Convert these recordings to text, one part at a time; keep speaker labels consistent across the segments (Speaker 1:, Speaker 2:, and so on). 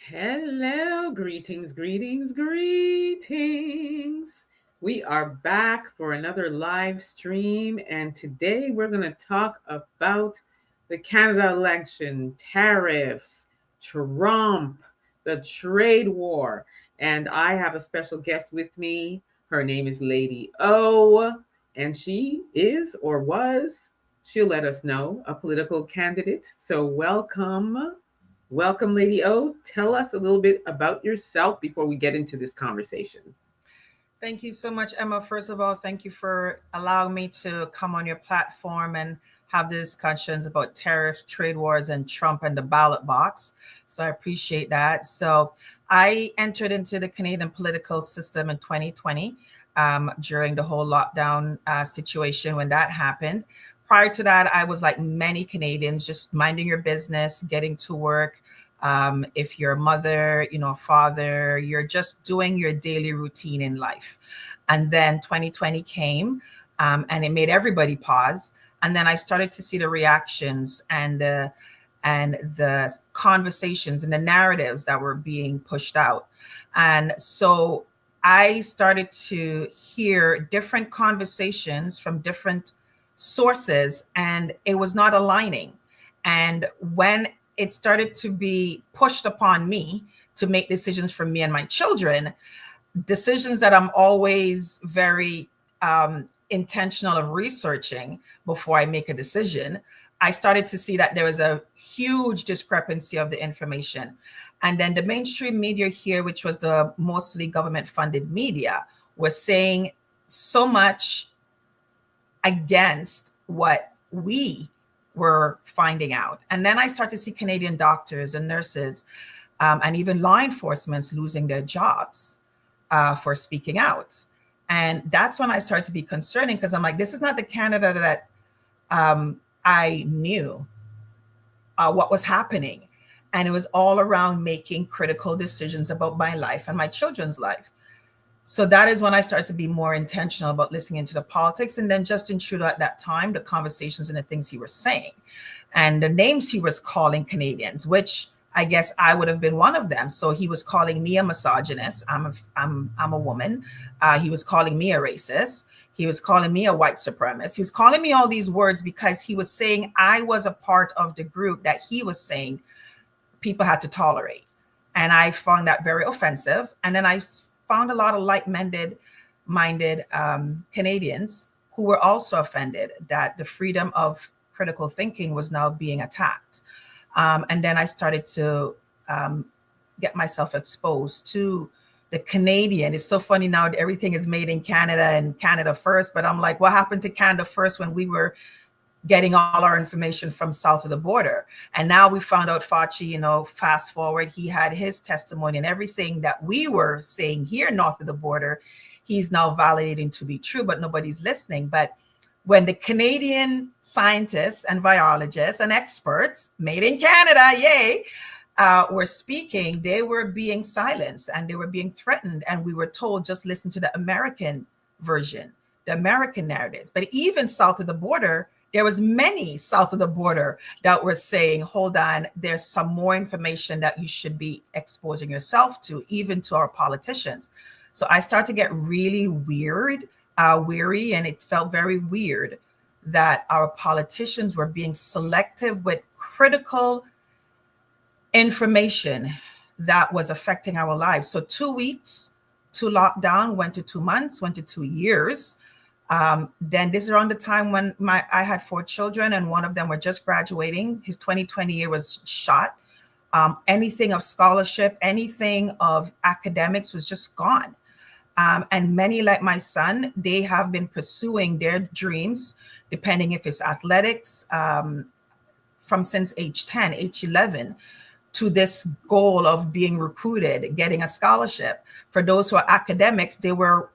Speaker 1: Hello, greetings, greetings, greetings. We are back for another live stream, and today we're going to talk about the Canada election, tariffs, Trump, the trade war. And I have a special guest with me. Her name is Lady O, and she is or was, she'll let us know, a political candidate. So, welcome. Welcome, Lady O. Tell us a little bit about yourself before we get into this conversation.
Speaker 2: Thank you so much, Emma. First of all, thank you for allowing me to come on your platform and have the discussions about tariffs, trade wars, and Trump and the ballot box. So I appreciate that. So I entered into the Canadian political system in 2020 during the whole lockdown situation when that happened. Prior to that, I was like many Canadians, just minding your business, getting to work, if you're a mother, a father, you're just doing your daily routine in life. And then 2020 came, and it made everybody pause. And then I started to see the reactions and the conversations and the narratives that were being pushed out. And so I started to hear different conversations from different sources, and it was not aligning. And when it started to be pushed upon me to make decisions for me and my children, decisions that I'm always very intentional of researching before I make a decision. I started to see that there was a huge discrepancy of the information. And then the mainstream media here, which was the mostly government funded media, was saying so much against what we were finding out. And then I started to see Canadian doctors and nurses and even law enforcement losing their jobs for speaking out. And that's when I started to be concerning, because I'm like, this is not the Canada that I knew what was happening. And it was all around making critical decisions about my life and my children's life. So that is when I started to be more intentional about listening into the politics. And then Justin Trudeau at that time, the conversations and the things he was saying and the names he was calling Canadians, which I guess I would have been one of them. So he was calling me a misogynist. I'm a woman. He was calling me a racist. He was calling me a white supremacist. He was calling me all these words because he was saying I was a part of the group that he was saying people had to tolerate. And I found that very offensive. And then I found a lot of like-minded Canadians who were also offended that the freedom of critical thinking was now being attacked. And then I started to get myself exposed to the Canadian. It's so funny now that everything is made in Canada and Canada first, but I'm like, what happened to Canada first when we were getting all our information from south of the border? And now we found out Fauci, fast forward, he had his testimony and everything that we were saying here north of the border, he's now validating to be true, but nobody's listening. But when the Canadian scientists and virologists and experts made in Canada, yay, were speaking, they were being silenced and they were being threatened. And we were told, just listen to the American version, the American narratives. But even south of the border, there was many south of the border that were saying, hold on, there's some more information that you should be exposing yourself to, even to our politicians. So I started to get really weary, and it felt very weird that our politicians were being selective with critical information that was affecting our lives. So 2 weeks to lockdown went to 2 months, went to 2 years. Then this is around the time when I had 4 children and one of them were just graduating. His 2020 year was shot. Anything of scholarship, anything of academics was just gone. And many, like my son, they have been pursuing their dreams, depending if it's athletics, from since age 10, age 11, to this goal of being recruited, getting a scholarship. For those who are academics, they were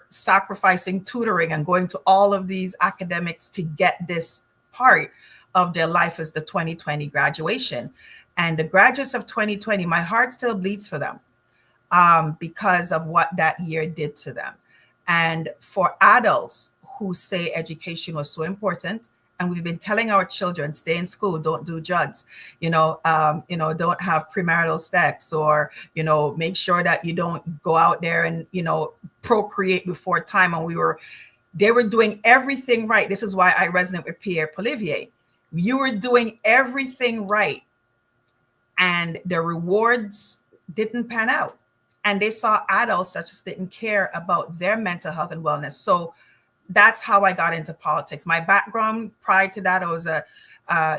Speaker 2: sacrificing tutoring and going to all of these academics to get this part of their life as the 2020 graduation. And the graduates of 2020, my heart still bleeds for them because of what that year did to them. And for adults who say education was so important And we've been telling our children, stay in school, don't do drugs, don't have premarital sex, or, make sure that you don't go out there and, procreate before time. And they were doing everything right. This is why I resonate with Pierre Polivier. You were doing everything right, and the rewards didn't pan out. And they saw adults that just didn't care about their mental health and wellness. So that's how I got into politics. My background prior to that, I was a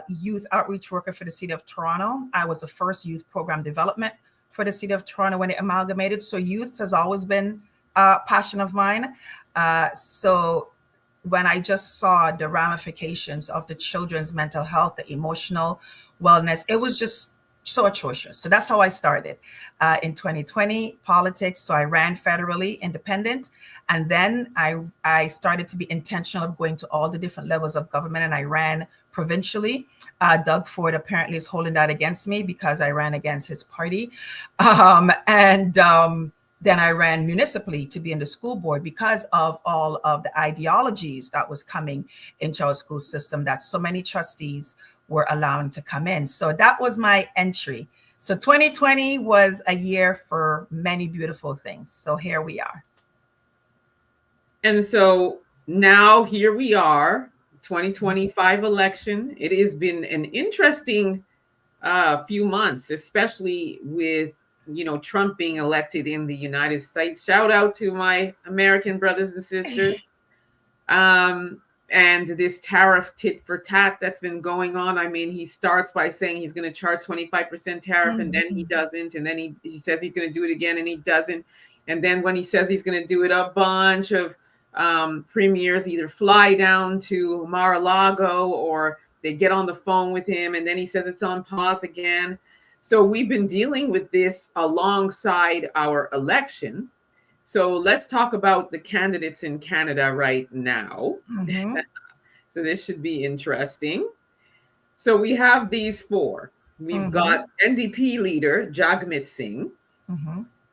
Speaker 2: youth outreach worker for the city of Toronto. I was the first youth program development for the city of Toronto when it amalgamated. So youth has always been a passion of mine. So when I just saw the ramifications of the children's mental health, the emotional wellness, it was just so atrocious. So that's how I started in 2020 politics. So I ran federally, independent, and then I started to be intentional of going to all the different levels of government, and I ran provincially. Doug Ford apparently is holding that against me because I ran against his party. Then I ran municipally to be in the school board because of all of the ideologies that was coming into our school system that so many trustees were allowing to come in. So that was my entry. So 2020 was a year for many beautiful things. So here we are.
Speaker 1: And so now here we are, 2025 election. It has been an interesting few months, especially with Trump being elected in the United States. Shout out to my American brothers and sisters. And this tariff tit for tat that's been going on. I mean, he starts by saying he's going to charge 25% tariff, and then he doesn't. And then he says he's going to do it again, and he doesn't. And then when he says he's going to do it, a bunch of premiers either fly down to Mar-a-Lago or they get on the phone with him, and then he says it's on pause again. So we've been dealing with this alongside our election. So let's talk about the candidates in Canada right now. Mm-hmm. So this should be interesting. So we have these four. We've got NDP leader Jagmeet Singh,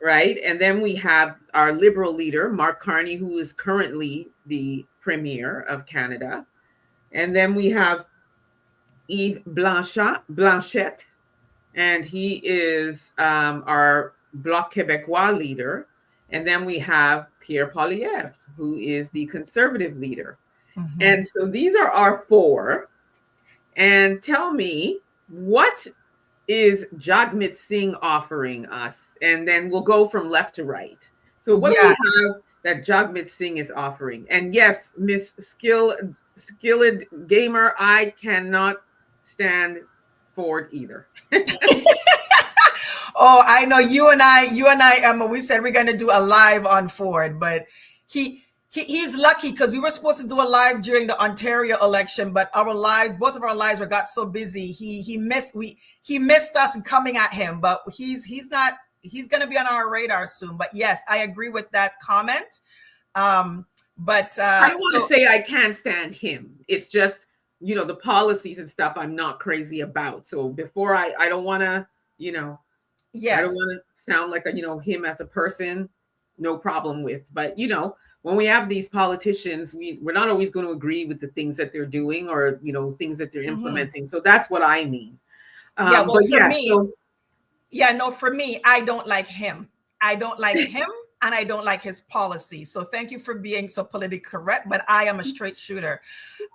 Speaker 1: right? And then we have our Liberal leader, Mark Carney, who is currently the Premier of Canada. And then we have Yves Blanchette, and he is our Bloc Québécois leader. And then we have Pierre Poilievre, who is the Conservative leader. And so these are our four. And tell me, what is Jagmeet Singh offering us? And then we'll go from left to right. So what do we have that Jagmeet Singh is offering? And yes, Miss Skilled Gamer, I cannot stand Ford either.
Speaker 2: Oh, I know you and I, Emma, we said we're going to do a live on Ford, but he's lucky because we were supposed to do a live during the Ontario election, but both of our lives got so busy. He missed us coming at him, but he's going to be on our radar soon. But yes, I agree with that comment. But
Speaker 1: I don't want to say I can't stand him. It's just, the policies and stuff I'm not crazy about. So before I don't want to,
Speaker 2: yes,
Speaker 1: I don't want to sound like, him as a person, no problem with. But, when we have these politicians, we're not always going to agree with the things that they're doing or, things that they're implementing. So that's what I mean.
Speaker 2: For me, I don't like him. I don't like him. And I don't like his policy. So thank you for being so politically correct, but I am a straight shooter.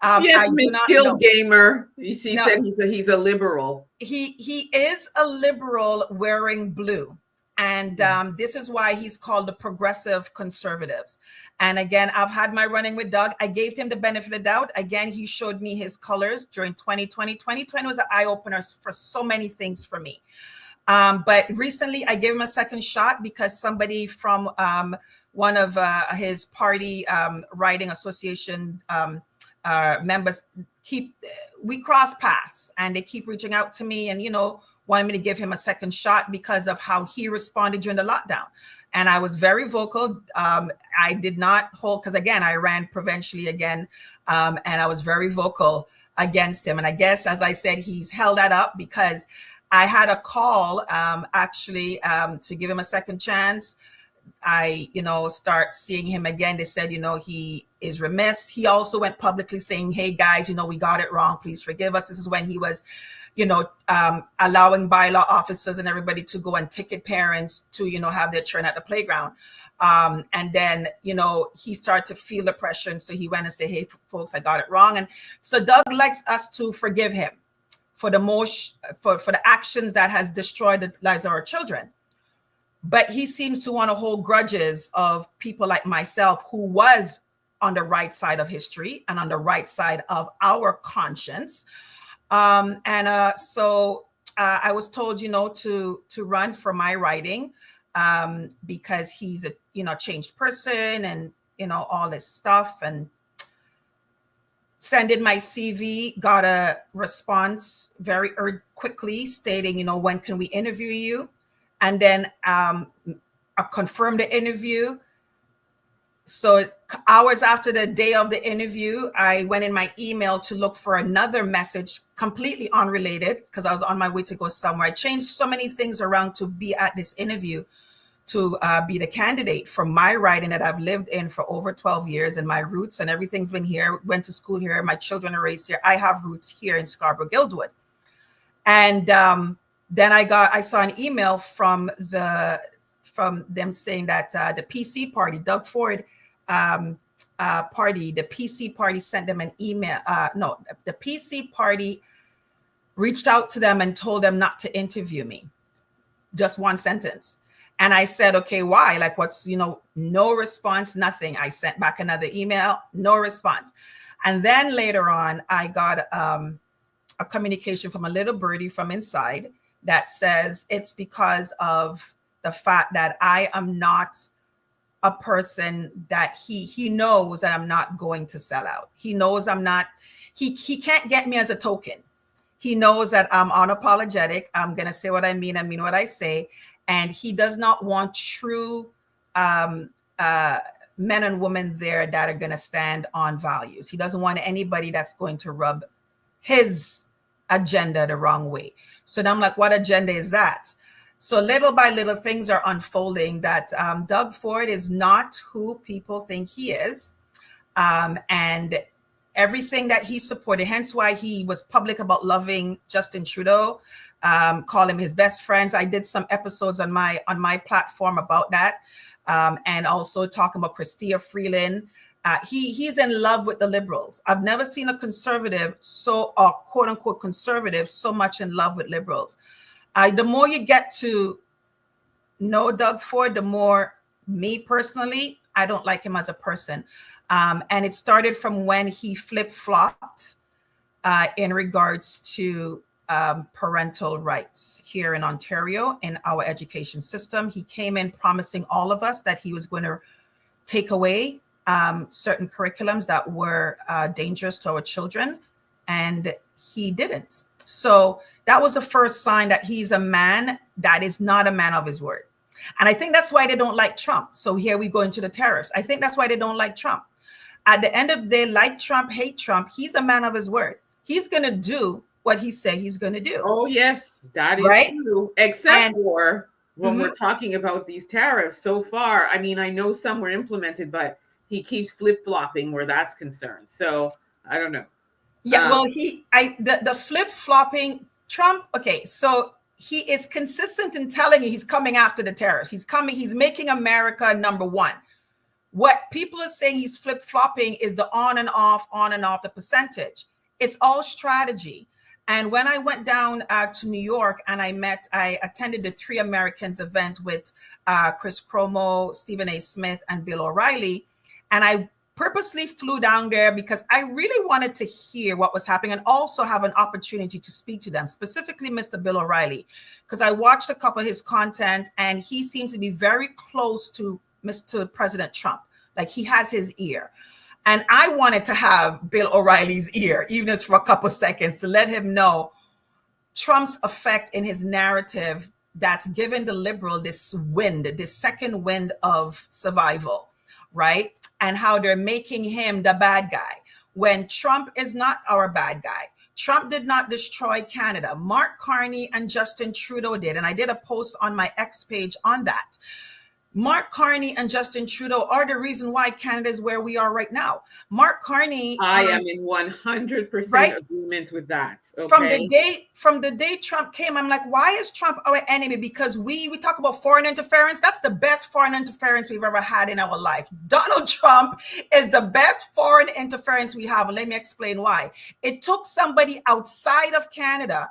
Speaker 1: Yes, Miss Skilled Gamer. She said he's a liberal.
Speaker 2: He is a liberal wearing blue. And this is why he's called the progressive conservatives. And again, I've had my running with Doug. I gave him the benefit of the doubt. Again, he showed me his colors during 2020. 2020 was an eye-opener for so many things for me. But recently I gave him a second shot because somebody from one of his party writing association members we cross paths, and they keep reaching out to me and, wanted me to give him a second shot because of how he responded during the lockdown. And I was very vocal. I did not hold, because again, I ran provincially again, and I was very vocal against him. And I guess, as I said, he's held that up because I had a call to give him a second chance I, start seeing him again, they said, he is remiss. He also went publicly saying, hey guys, we got it wrong. Please forgive us. This is when he was, allowing bylaw officers and everybody to go and ticket parents to, have their turn at the playground. And then, he started to feel the pressure. And so he went and said, hey, folks, I got it wrong. And so Doug likes us to forgive him for for the actions that has destroyed the lives of our children. But he seems to want to hold grudges of people like myself, who was on the right side of history and on the right side of our conscience. So I was told, to run for my riding, because he's a changed person and, all this stuff, and send in my CV, got a response very quickly stating, when can we interview you? And then I confirmed the interview. So hours after the day of the interview, I went in my email to look for another message completely unrelated, because I was on my way to go somewhere. I changed so many things around to be at this interview, to be the candidate for my riding that I've lived in for over 12 years, and my roots and everything's been here, went to school here, my children are raised here. I have roots here in Scarborough-Guildwood. And then I saw an email from them saying that the PC party, Doug Ford party, the PC party sent them an email. No, the PC party reached out to them and told them not to interview me. Just one sentence. And I said, okay, why? Like, what's, no response, nothing. I sent back another email, no response. And then later on, I got a communication from a little birdie from inside that says it's because of the fact that I am not a person that he knows that I'm not going to sell out. He knows I'm not, he can't get me as a token. He knows that I'm unapologetic. I'm going to say what I mean what I say. And he does not want true men and women there that are going to stand on values. He doesn't want anybody that's going to rub his agenda the wrong way. So then I'm like, what agenda is that? So little by little, things are unfolding that Doug Ford is not who people think he is. And everything that he supported, hence why he was public about loving Justin Trudeau, call him his best friends. I did some episodes on my platform about that, and also talking about Chrystia Freeland. He's in love with the liberals. I've never seen a conservative, quote unquote conservative, so much in love with liberals. The more you get to know Doug Ford, the more, me personally, I don't like him as a person. And it started from when he flip-flopped in regards to parental rights here in Ontario in our education system. He came in promising all of us that he was going to take away certain curriculums that were dangerous to our children, and he didn't. So that was the first sign that he's a man that is not a man of his word. And I think that's why they don't like Trump. So here we go into the tariffs. I think that's why they don't like Trump. At the end of the day, like Trump, hate Trump, he's a man of his word. He's going to do what he said he's going to do.
Speaker 1: Oh, yes, that is
Speaker 2: right?
Speaker 1: True. Except for when we're talking about these tariffs so far. I mean, I know some were implemented, but he keeps flip-flopping where that's concerned. So I don't know.
Speaker 2: Yeah, well, the flip-flopping Trump. Okay, so he is consistent in telling you he's coming after the tariffs. He's making America number one. What people are saying he's flip-flopping is the on and off, the percentage. It's all strategy. And when I went down to New York and I attended the Three Americans event with Chris Cuomo, Stephen A. Smith, and Bill O'Reilly. And I purposely flew down there because I really wanted to hear what was happening and also have an opportunity to speak to them, specifically Mr. Bill O'Reilly, because I watched a couple of his content and he seems to be very close to Mr. President Trump. Like he has his ear. And I wanted to have Bill O'Reilly's ear, even if it's for a couple of seconds, to let him know Trump's effect in his narrative that's given the liberal this second wind of survival, right? And how they're making him the bad guy when Trump is not our bad guy. Trump did not destroy Canada. Mark Carney and Justin Trudeau did. And I did a post on my X page on that. Mark Carney and Justin Trudeau are the reason why Canada is where we are right now. Mark Carney,
Speaker 1: I am in 100%
Speaker 2: right?
Speaker 1: agreement with that.
Speaker 2: From
Speaker 1: Okay.
Speaker 2: the day Trump came, I'm like, why is Trump our enemy? Because we talk about foreign interference. That's the best foreign interference we've ever had in our life. Donald Trump is the best foreign interference we have. And let me explain why. It took somebody outside of Canada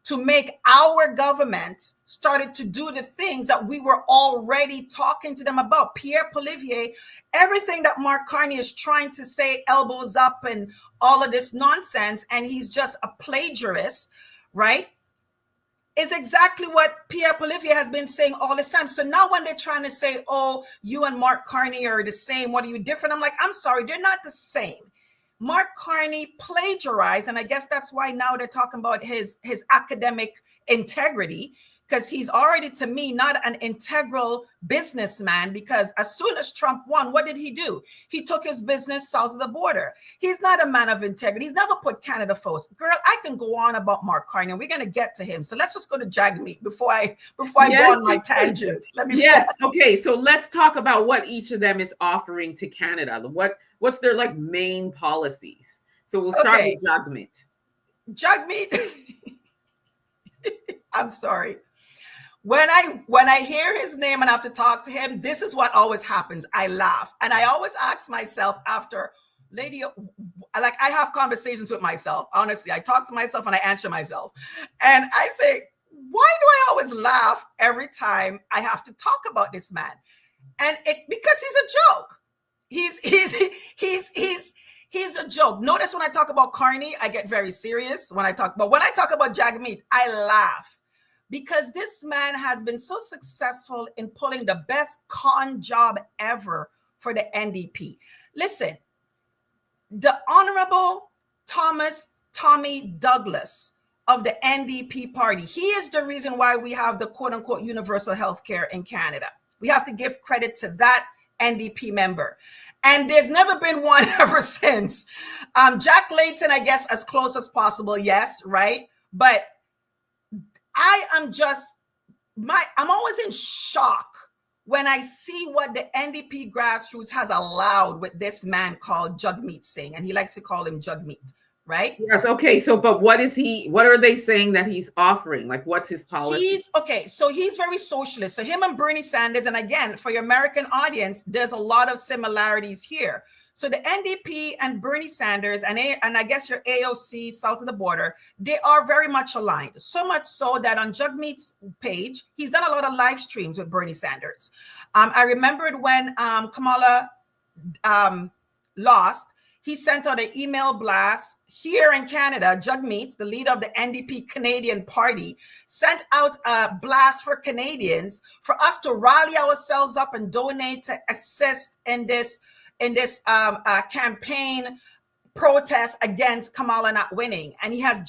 Speaker 2: to make our government started to do the things that we were already talking to them about. Pierre Poilievre, everything that Mark Carney is trying to say, elbows up and all of this nonsense, and he's just a plagiarist, right? Is exactly what Pierre Poilievre has been saying all this time. So now when they're trying to say, oh, you and Mark Carney are the same, what are you different? I'm like, I'm sorry, they're not the same. Mark Carney plagiarized, and I guess that's why now they're talking about his academic integrity, because he's already, to me, not an integral businessman, because as soon as Trump won, what did he do? He took his business south of the border. He's not a man of integrity. He's never put Canada first. Girl, I can go on about Mark Carney, and we're going to get to him. So let's just go to Jagmeet before I go on my tangent.
Speaker 1: Yes. Okay. So let's talk about what each of them is offering to Canada. What's their like main policies? So we'll start with Jagmeet.
Speaker 2: I'm sorry. When I hear his name and I have to talk to him, this is what always happens. I laugh. And I always ask myself after, lady, like I have conversations with myself. Honestly, I talk to myself and I answer myself. And I say, why do I always laugh every time I have to talk about this man? And because he's a joke. He's a joke. Notice when I talk about Carney, I get very serious. When I talk about Jagmeet, I laugh. Because this man has been so successful in pulling the best con job ever for the NDP. Listen, the Honorable Tommy Douglas of the NDP party, he is the reason why we have the quote unquote universal health care in Canada. We have to give credit to that NDP member. And there's never been one ever since. Jack Layton, I guess, as close as possible, yes, right? But I'm always in shock when I see what the NDP grassroots has allowed with this man called Jagmeet Singh, and he likes to call him Jagmeet, right?
Speaker 1: Yes. Okay. So, but what are they saying that he's offering? Like, what's his policy?
Speaker 2: So he's very socialist. So him and Bernie Sanders, and again, for your American audience, there's a lot of similarities here. So the NDP and Bernie Sanders and I guess your AOC south of the border, they are very much aligned. So much so that on Jagmeet's page, he's done a lot of live streams with Bernie Sanders. I remembered when Kamala lost, he sent out an email blast here in Canada. Jagmeet, the leader of the NDP Canadian Party, sent out a blast for Canadians for us to rally ourselves up and donate to assist in this campaign protest against Kamala not winning. And he has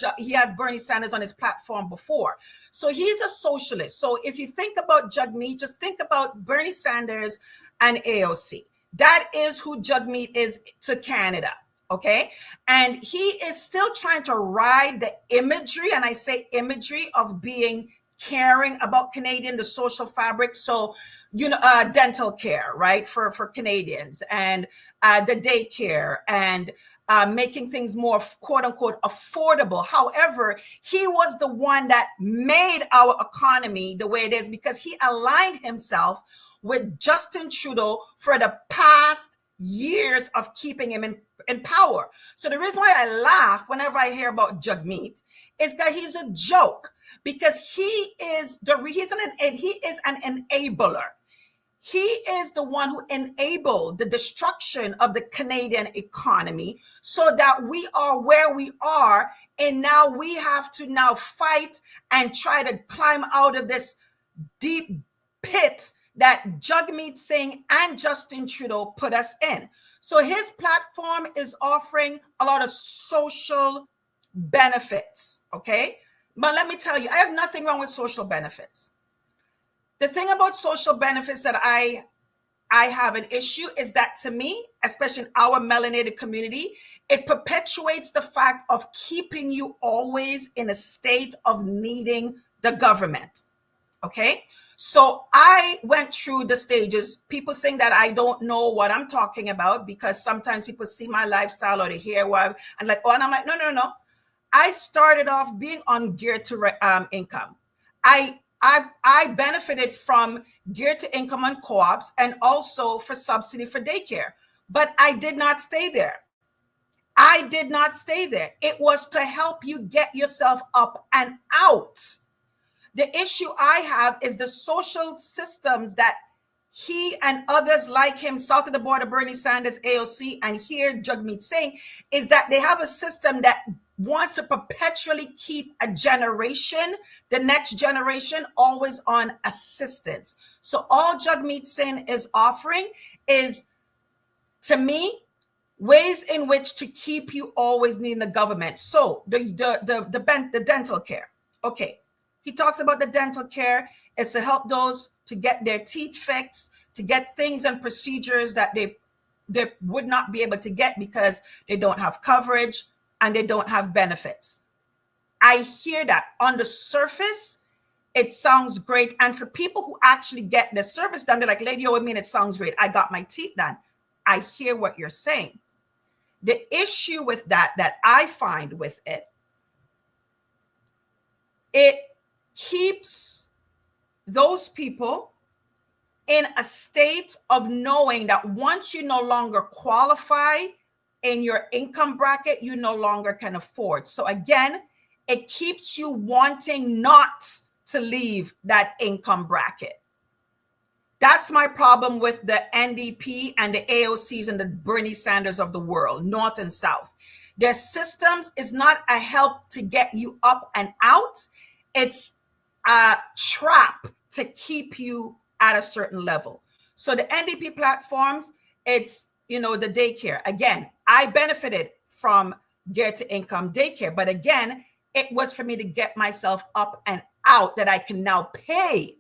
Speaker 2: Bernie Sanders on his platform before. So he's a socialist. So if you think about Jagmeet, just think about Bernie Sanders and AOC. That is who Jagmeet is to Canada. Okay. And he is still trying to ride the imagery, and I say imagery, of being caring about Canadian, the social fabric. So, dental care, right, for Canadians, and the daycare, and making things more quote unquote affordable. However, he was the one that made our economy the way it is because he aligned himself with Justin Trudeau for the past years of keeping him in power. So the reason why I laugh whenever I hear about Jagmeet is that he's a joke, because he is an enabler. He is the one who enabled the destruction of the Canadian economy so that we are where we are. And now we have to now fight and try to climb out of this deep pit that Jagmeet Singh and Justin Trudeau put us in. So his platform is offering a lot of social benefits, okay? But let me tell you, I have nothing wrong with social benefits. The thing about social benefits that I have an issue is that, to me, especially in our melanated community, it perpetuates the fact of keeping you always in a state of needing the government, okay? So I went through the stages. People think that I don't know what I'm talking about because sometimes people see my lifestyle or they hear what and like, oh, and I'm like, no. I started off being on geared to income. I benefited from geared to income on co-ops and also for subsidy for daycare, but I did not stay there. I did not stay there. It was to help you get yourself up and out. The issue I have is the social systems that he and others like him, south of the border, Bernie Sanders, AOC, and here Jagmeet Singh, is that they have a system that wants to perpetually keep a generation, the next generation, always on assistance. So all Jagmeet Singh is offering is, to me, ways in which to keep you always needing the government. So the dental care. Okay. He talks about the dental care. It's to help those to get their teeth fixed, to get things and procedures that they would not be able to get because they don't have coverage and they don't have benefits. I hear that. On the surface, it sounds great. And for people who actually get the service done, they're like, lady, I mean, it sounds great. I got my teeth done. I hear what you're saying. The issue with that I find with it keeps those people in a state of knowing that once you no longer qualify in your income bracket, you no longer can afford. So again, it keeps you wanting not to leave that income bracket. That's my problem with the NDP and the AOCs and the Bernie Sanders of the world, North and South. Their systems is not a help to get you up and out. It's a trap to keep you at a certain level. So the NDP platforms, it's, the daycare. Again, I benefited from geared to income daycare, but again, it was for me to get myself up and out that I can now pay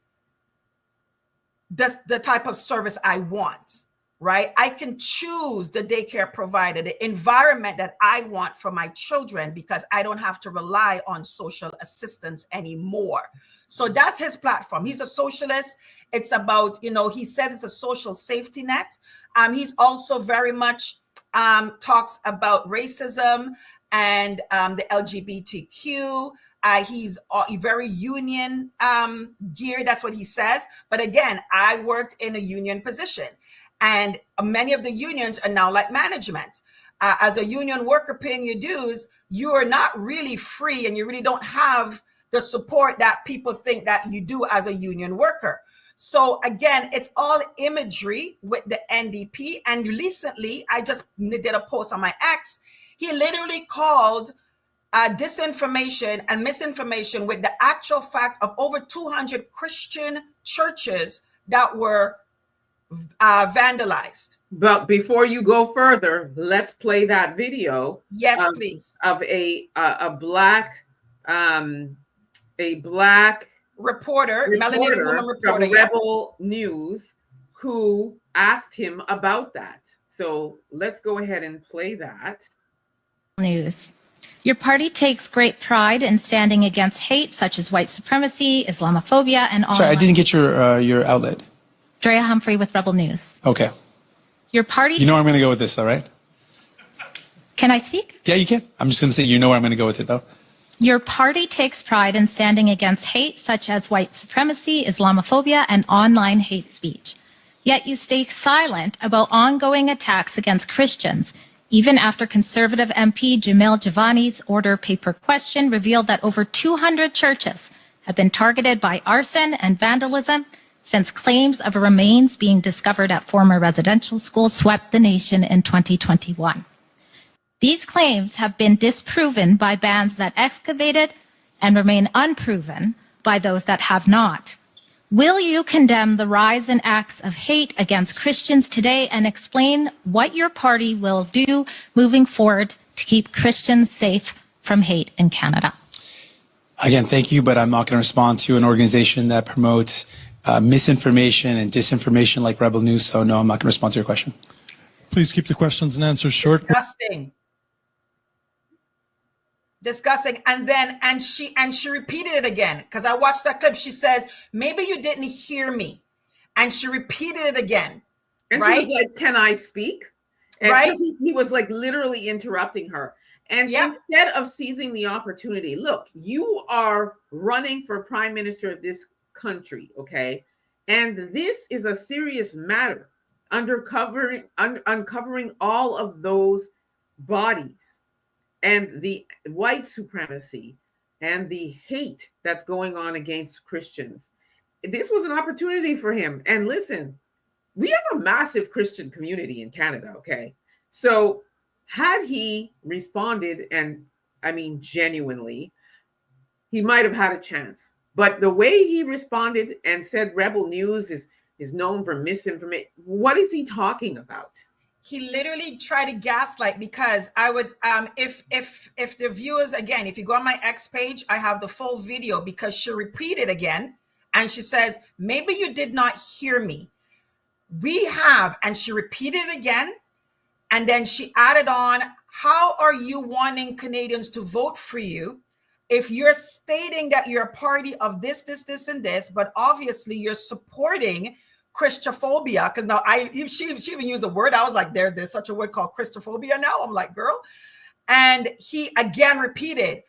Speaker 2: the type of service I want, right? I can choose the daycare provider, the environment that I want for my children because I don't have to rely on social assistance anymore. So that's his platform. He's a socialist. It's about, he says it's a social safety net. He's also very much talks about racism and the LGBTQ. He's very union geared. That's what he says. But again, I worked in a union position and many of the unions are now like management. As a union worker paying your dues, you are not really free and you really don't have the support that people think that you do as a union worker. So again, it's all imagery with the NDP. And recently, I just did a post on my X. He literally called disinformation and misinformation with the actual fact of over 200 Christian churches that were vandalized.
Speaker 1: But before you go further, let's play that video.
Speaker 2: Yes, please.
Speaker 1: Of a black reporter,
Speaker 2: melanated woman reporter
Speaker 1: from Rebel News, who asked him about that. So let's go ahead and play that.
Speaker 3: News. Your party takes great pride in standing against hate such as white supremacy, Islamophobia, and all.
Speaker 4: Sorry, I didn't get your outlet.
Speaker 3: Drea Humphrey with Rebel News.
Speaker 4: Okay.
Speaker 3: Your party.
Speaker 4: You know where I'm going to go with this, though, right?
Speaker 3: Can I speak?
Speaker 4: Yeah, you can. I'm just going to say you know where I'm going to go with it, though.
Speaker 3: Your party takes pride in standing against hate such as white supremacy, Islamophobia, and online hate speech. Yet you stay silent about ongoing attacks against Christians, even after conservative MP Jamil Javani's order paper question revealed that over 200 churches have been targeted by arson and vandalism since claims of remains being discovered at former residential schools swept the nation in 2021. These claims have been disproven by bands that excavated and remain unproven by those that have not. Will you condemn the rise in acts of hate against Christians today and explain what your party will do moving forward to keep Christians safe from hate in Canada?
Speaker 4: Again, thank you, but I'm not going to respond to an organization that promotes misinformation and disinformation like Rebel News. So no, I'm not going to respond to your question.
Speaker 5: Please keep the questions and answers short.
Speaker 2: Disgusting. discussing, and she repeated it again, because I watched that clip. She says, maybe you didn't hear me, and she repeated it again.
Speaker 1: And
Speaker 2: right?
Speaker 1: she was like, can I speak? And
Speaker 2: right.
Speaker 1: he was like literally interrupting her. And
Speaker 2: Yep.
Speaker 1: instead of seizing the opportunity, look, you are running for prime minister of this country, okay? And this is a serious matter, uncovering all of those bodies and the white supremacy and the hate that's going on against Christians. This was an opportunity for him. And listen, we have a massive Christian community in Canada, okay? So had he responded, and I mean genuinely, he might have had a chance. But the way he responded and said Rebel News is known for misinformation, what is he talking about?
Speaker 2: He literally tried to gaslight, because I would if the viewers, again, if you go on my X page, I have the full video, because she repeated again, and she says, maybe you did not hear me. We have, and she repeated it again, and then she added on, how are you wanting Canadians to vote for you if you're stating that you're a party of this, and this, but obviously you're supporting Christophobia? Because now she even used a word. I was like, there's such a word called Christophobia now. I'm like, girl. And he again repeated,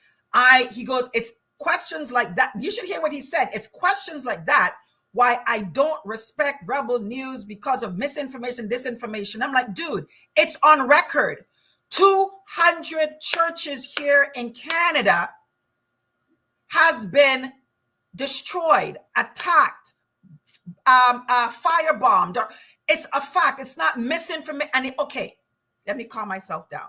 Speaker 2: he goes, it's questions like that. You should hear what he said. It's questions like that why I don't respect Rebel News, because of misinformation, disinformation. I'm like, dude, it's on record. 200 churches here in Canada has been destroyed, attacked, firebombed. It's a fact. It's not misinformation. And okay, let me calm myself down.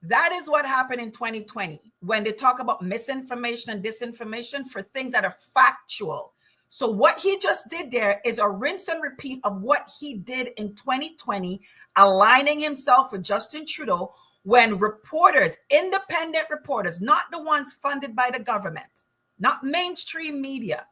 Speaker 2: That is what happened in 2020 when they talk about misinformation and disinformation for things that are factual. So what he just did there is a rinse and repeat of what he did in 2020, aligning himself with Justin Trudeau, when reporters, independent reporters, not the ones funded by the government, not mainstream media,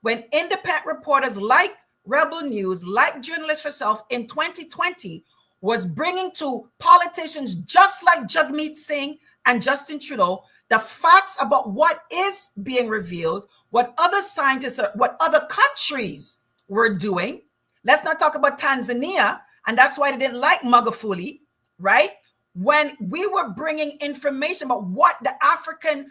Speaker 2: when independent reporters like Rebel News, like Journalists for Self in 2020, was bringing to politicians just like Jagmeet Singh and Justin Trudeau the facts about what is being revealed, what other scientists, what other countries were doing. Let's not talk about Tanzania, and that's why they didn't like Magufuli, right? When we were bringing information about what the African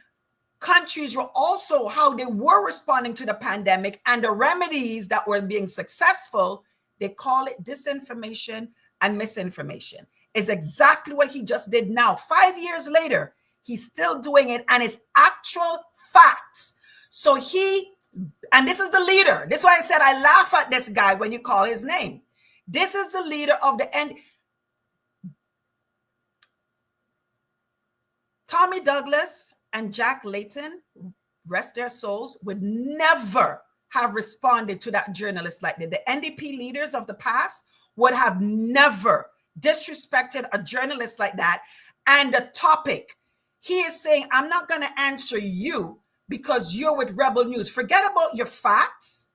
Speaker 2: countries were also, how they were responding to the pandemic and the remedies that were being successful, they call it disinformation and misinformation. It's exactly what he just did now. 5 years later, he's still doing it, and it's actual facts. So and this is the leader. This is why I said I laugh at this guy when you call his name. This is the leader of the end. Tommy Douglas and Jack Layton, rest their souls, would never have responded to that journalist like that. The NDP leaders of the past would have never disrespected a journalist like that. And the topic, he is saying, I'm not going to answer you because you're with Rebel News. Forget about your facts.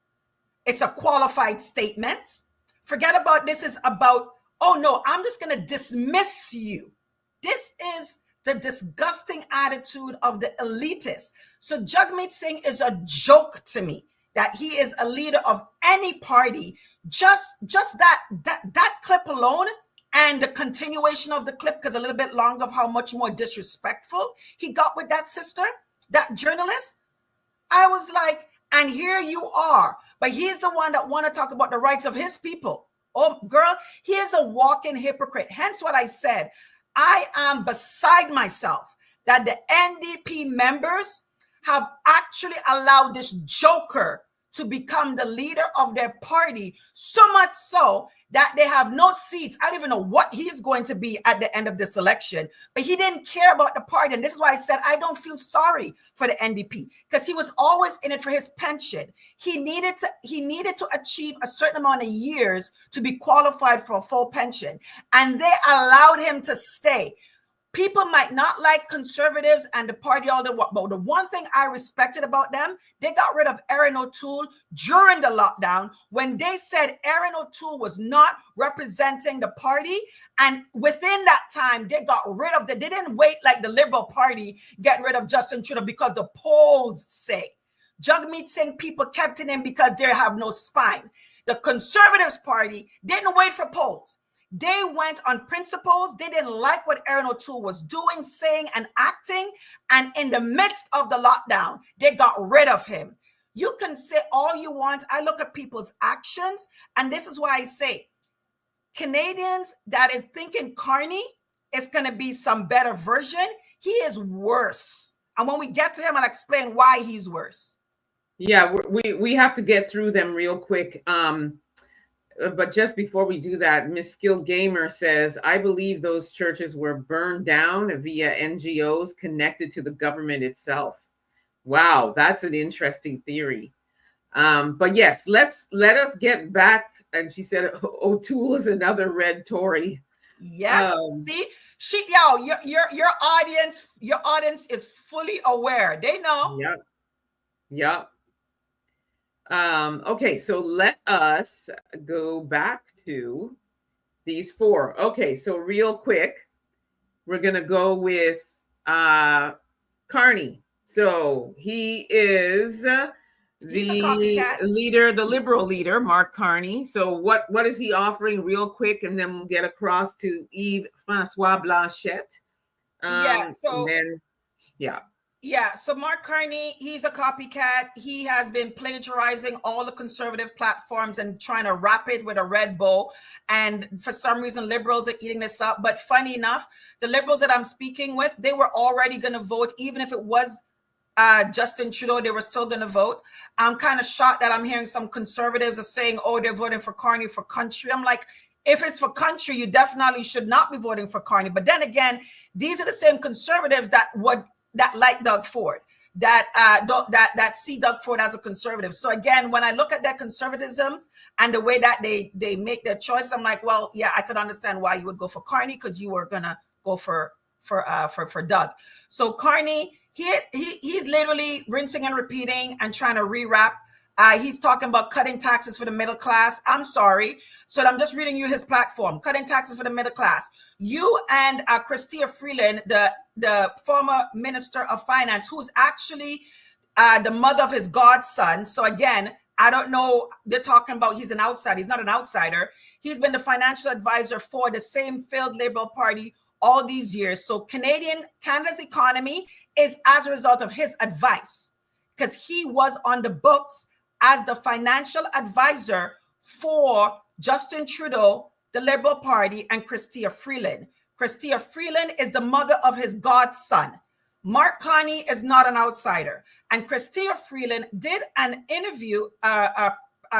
Speaker 2: It's a qualified statement. Forget about this is about, oh no, I'm just going to dismiss you. This is the disgusting attitude of the elitists. So Jagmeet Singh is a joke to me, that he is a leader of any party. Just that clip alone, and the continuation of the clip, because a little bit longer, of how much more disrespectful he got with that sister, that journalist. I was like, and here you are, but he's the one that want to talk about the rights of his people. Oh, girl, he is a walking hypocrite. Hence what I said. I am beside myself that the NDP members have actually allowed this joker to become the leader of their party, so much so that they have no seats. I don't even know what he's going to be at the end of this election, but he didn't care about the party. And this is why I said I don't feel sorry for the NDP, because he was always in it for his pension. He needed to achieve a certain amount of years to be qualified for a full pension, and they allowed him to stay. People might not like conservatives and the party all the while, but the one thing I respected about them, they got rid of Erin O'Toole during the lockdown when they said Erin O'Toole was not representing the party. And within that time, they got rid of they didn't wait like the Liberal Party getting rid of Justin Trudeau because the polls say. Jagmeet Singh people kept in him because they have no spine. The Conservatives Party didn't wait for polls. They went on principles. They didn't like what Erin O'Toole was doing, saying, and acting. And in the midst of the lockdown, they got rid of him. You can say all you want. I look at people's actions. And this is why I say, Canadians that is thinking Carney is going to be some better version, he is worse. And when we get to him, I'll explain why he's worse.
Speaker 1: Yeah, we have to get through them real quick. But just before we do that, Miss Skill Gamer says, I believe those churches were burned down via NGOs connected to the government itself. Wow, that's an interesting theory. But yes, let us get back. And she said, O'Toole is another red Tory.
Speaker 2: Yes. See, your audience is fully aware. They know.
Speaker 1: Yep. Okay, so let us go back to these four. Okay, so real quick, we're gonna go with Carney. So he is the leader, the Liberal leader, Mark Carney. So what is he offering real quick, and then we'll get across to Yves Francois Blanchette.
Speaker 2: Yeah, so Mark Carney, he's a copycat. He has been plagiarizing all the conservative platforms and trying to wrap it with a red bow. And for some reason, Liberals are eating this up. But funny enough, the Liberals that I'm speaking with, they were already going to vote. Even if it was Justin Trudeau, they were still going to vote. I'm kind of shocked that I'm hearing some conservatives are saying, oh, they're voting for Carney for country. I'm like, if it's for country, you definitely should not be voting for Carney. But then again, these are the same conservatives that like Doug Ford, that see Doug Ford as a conservative. So again, when I look at their conservatism and the way that they make their choice, I'm like, well, yeah, I could understand why you would go for Carney because you were gonna go for Doug. So Carney, he's literally rinsing and repeating and trying to rewrap. He's talking about cutting taxes for the middle class. I'm sorry. So I'm just reading you his platform, cutting taxes for the middle class. You and Chrystia Freeland, the former Minister of Finance, who's actually the mother of his godson. So again, I don't know. They're talking about he's an outsider. He's not an outsider. He's been the financial advisor for the same failed Liberal Party all these years. So Canada's economy is as a result of his advice because he was on the books as the financial advisor for Justin Trudeau, the Liberal Party, and Chrystia Freeland. Chrystia Freeland is the mother of his godson. Mark Carney is not an outsider. And Chrystia Freeland did an interview, a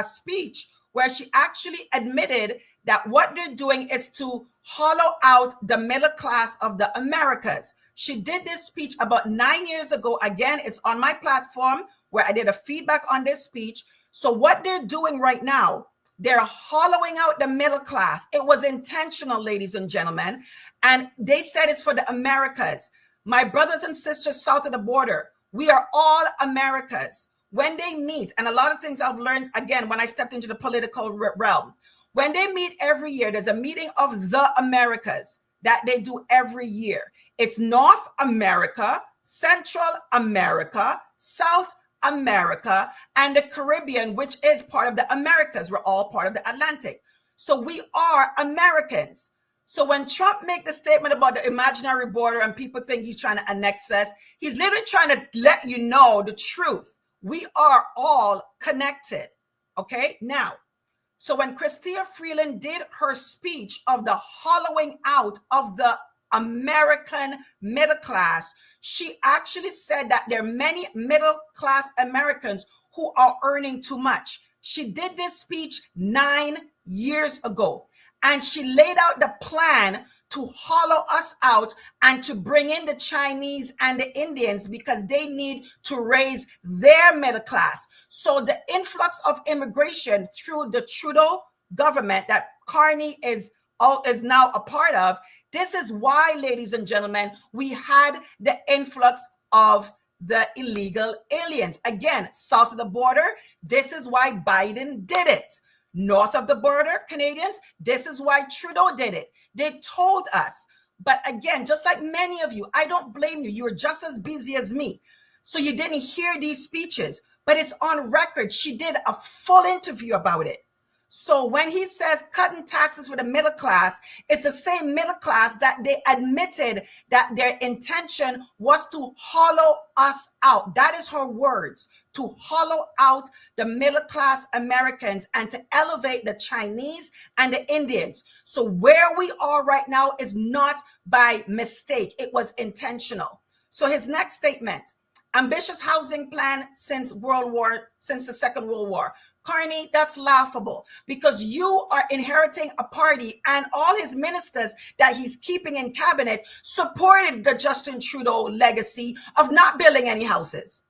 Speaker 2: speech where she actually admitted that what they're doing is to hollow out the middle class of the Americas. She did this speech about 9 years ago. Again, it's on my platform where I did a feedback on this speech. So what they're doing right now, they're hollowing out the middle class. It was intentional, ladies and gentlemen. And they said it's for the Americas. My brothers and sisters south of the border, we are all Americas. When they meet, and a lot of things I've learned, again, when I stepped into the political realm, when they meet every year, there's a meeting of the Americas that they do every year. It's North America, Central America, South America, and the Caribbean, which is part of the Americas. We're all part of the Atlantic. So we are Americans. So when Trump make the statement about the imaginary border and people think he's trying to annex us, he's literally trying to let you know the truth. We are all connected. Okay, now, so when Chrystia Freeland did her speech of the hollowing out of the American middle class, she actually said that there are many middle class Americans who are earning too much. She did this speech 9 years ago, and she laid out the plan to hollow us out and to bring in the Chinese and the Indians because they need to raise their middle class. So the influx of immigration through the Trudeau government that Carney is now a part of, This is why, ladies and gentlemen, we had the influx of the illegal aliens. Again, south of the border, this is why Biden did it. North of the border, Canadians, this is why Trudeau did it. They told us. But again, just like many of you, I don't blame you. You were just as busy as me. So you didn't hear these speeches, but it's on record. She did a full interview about it. So when he says cutting taxes for the middle class, it's the same middle class that they admitted that their intention was to hollow us out. That is her words, to hollow out the middle class Americans and to elevate the Chinese and the Indians. So where we are right now is not by mistake. It was intentional. So his next statement, ambitious housing plan since the Second World War. Carney, that's laughable because you are inheriting a party and all his ministers that he's keeping in cabinet supported the Justin Trudeau legacy of not building any houses.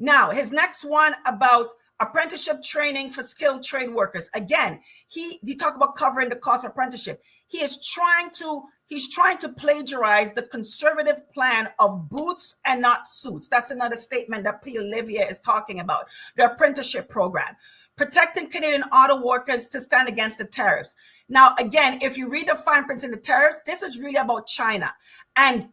Speaker 2: Now, his next one about apprenticeship training for skilled trade workers. Again, he talked about covering the cost of apprenticeship. He's trying to plagiarize the conservative plan of boots and not suits. That's another statement that P. Olivia is talking about, the apprenticeship program. Protecting Canadian auto workers to stand against the tariffs. Now, again, if you read the fine print in the tariffs, this is really about China. And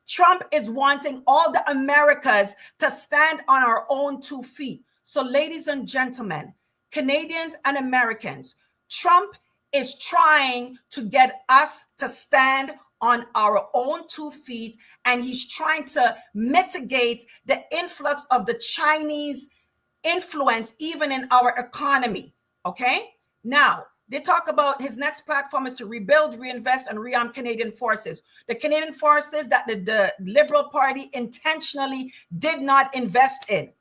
Speaker 2: Trump is wanting all the Americas to stand on our own 2 feet. So, ladies and gentlemen, Canadians and Americans, Trump is trying to get us to stand on our own 2 feet, and he's trying to mitigate the influx of the Chinese influence even in our economy. Okay, now they talk about his next platform is to rebuild, reinvest, and rearm Canadian forces. The Canadian forces that the Liberal Party intentionally did not invest in,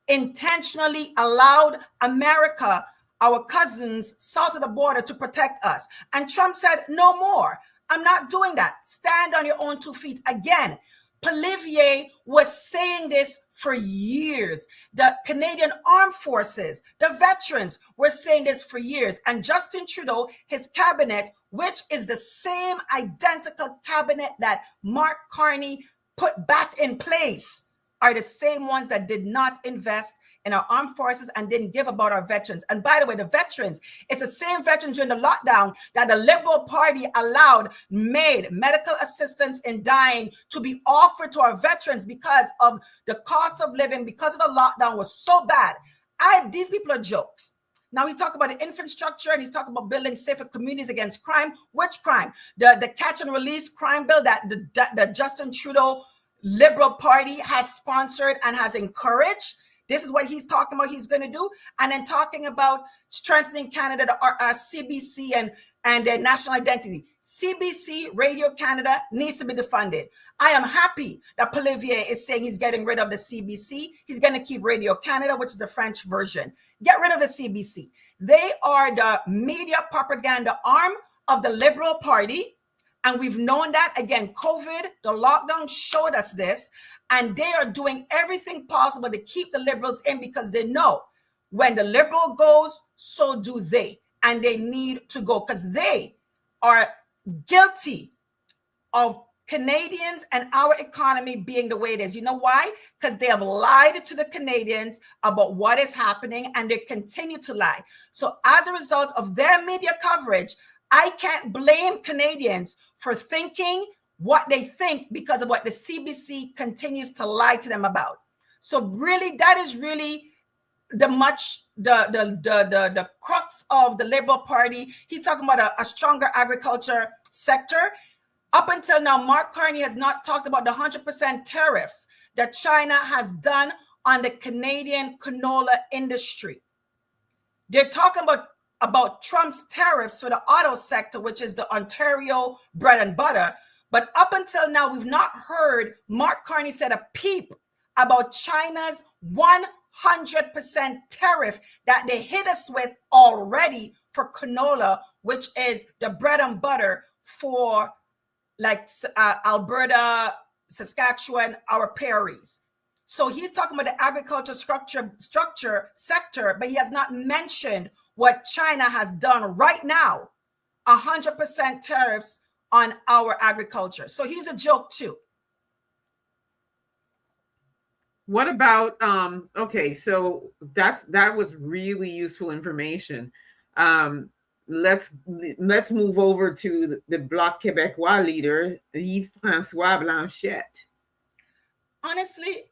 Speaker 2: intentionally allowed America, our cousins south of the border, to protect us. And Trump said, no more. I'm not doing that. Stand on your own 2 feet. Again, Polivier was saying this for years. The Canadian Armed Forces, the veterans were saying this for years. And Justin Trudeau, his cabinet, which is the same identical cabinet that Mark Carney put back in place, are the same ones that did not invest in our armed forces and didn't give about our veterans. And by the way, the veterans, it's the same veterans during the lockdown that the Liberal Party made medical assistance in dying to be offered to our veterans because of the cost of living, because of the lockdown was so bad. These people are jokes. Now we talk about the infrastructure and he's talking about building safer communities against crime. Which crime? The catch and release crime bill that the Justin Trudeau Liberal Party has sponsored and has encouraged. This is what he's talking about he's going to do. And then talking about strengthening Canada, the CBC and their national identity. CBC, Radio Canada, needs to be defunded. I am happy that Polivier is saying he's getting rid of the CBC. He's going to keep Radio Canada, which is the French version. Get rid of the CBC. They are the media propaganda arm of the Liberal Party. And we've known that. Again, COVID, the lockdown showed us this. And they are doing everything possible to keep the Liberals in because they know when the Liberal goes, so do they. And they need to go because they are guilty of Canadians and our economy being the way it is. You know why? Because they have lied to the Canadians about what is happening and they continue to lie. So as a result of their media coverage, I can't blame Canadians for thinking what they think because of what the CBC continues to lie to them about. So really, that is really the crux of the Liberal Party. He's talking about a stronger agriculture sector. Up until now, Mark Carney has not talked about the 100% tariffs that China has done on the Canadian canola industry. They're talking about Trump's tariffs for the auto sector, which is the Ontario bread and butter. But up until now, we've not heard Mark Carney said a peep about China's 100% tariff that they hit us with already for canola, which is the bread and butter for like Alberta, Saskatchewan, our prairies. So he's talking about the agriculture structure sector, but he has not mentioned what China has done right now, 100% tariffs on our agriculture. So he's a joke too.
Speaker 1: What about okay, so that was really useful information. Um let's move over to the Bloc Québécois leader, Yves-François Blanchet.
Speaker 2: Honestly,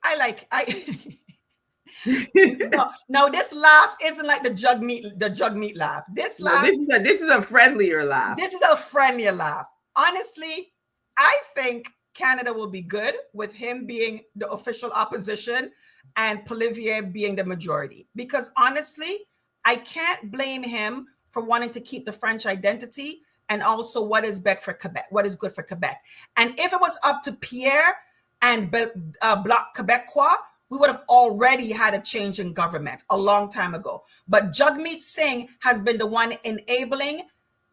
Speaker 2: no, this laugh isn't like the jug meat laugh. This
Speaker 1: No,
Speaker 2: laugh,
Speaker 1: this is a friendlier laugh.
Speaker 2: this is a friendlier laugh. Honestly, I think Canada will be good with him being the official opposition and Polivier being the majority. Because honestly, I can't blame him for wanting to keep the French identity and also what is good for Quebec. And if it was up to Pierre and Bloc Québécois, we would have already had a change in government a long time ago. But Jagmeet Singh has been the one enabling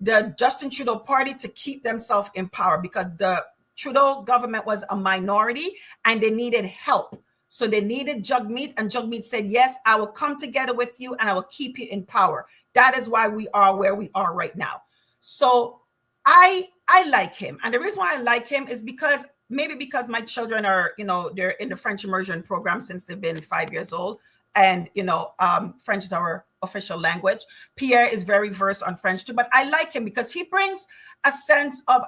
Speaker 2: the Justin Trudeau party to keep themselves in power because the Trudeau government was a minority and they needed help. So they needed Jagmeet, and Jagmeet said, yes, I will come together with you and I will keep you in power. That is why we are where we are right now. So I like him. And the reason why I like him is because my children are, they're in the French immersion program since they've been 5 years old. And, French is our official language. Pierre is very versed on French too, but I like him because he brings a sense of,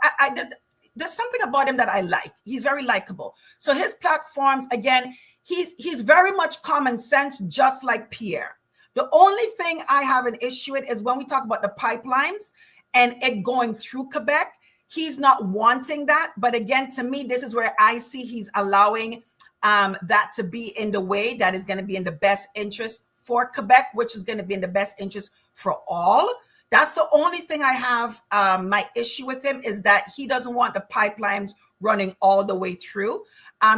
Speaker 2: there's something about him that I like. He's very likable. So his platforms, again, he's very much common sense, just like Pierre. The only thing I have an issue with is when we talk about the pipelines and it going through Quebec, he's not wanting that. But again, to me, this is where I see he's allowing that to be in the way that is going to be in the best interest for Quebec, which is going to be in the best interest for all. That's the only thing I have my issue with him is that he doesn't want the pipelines running all the way through.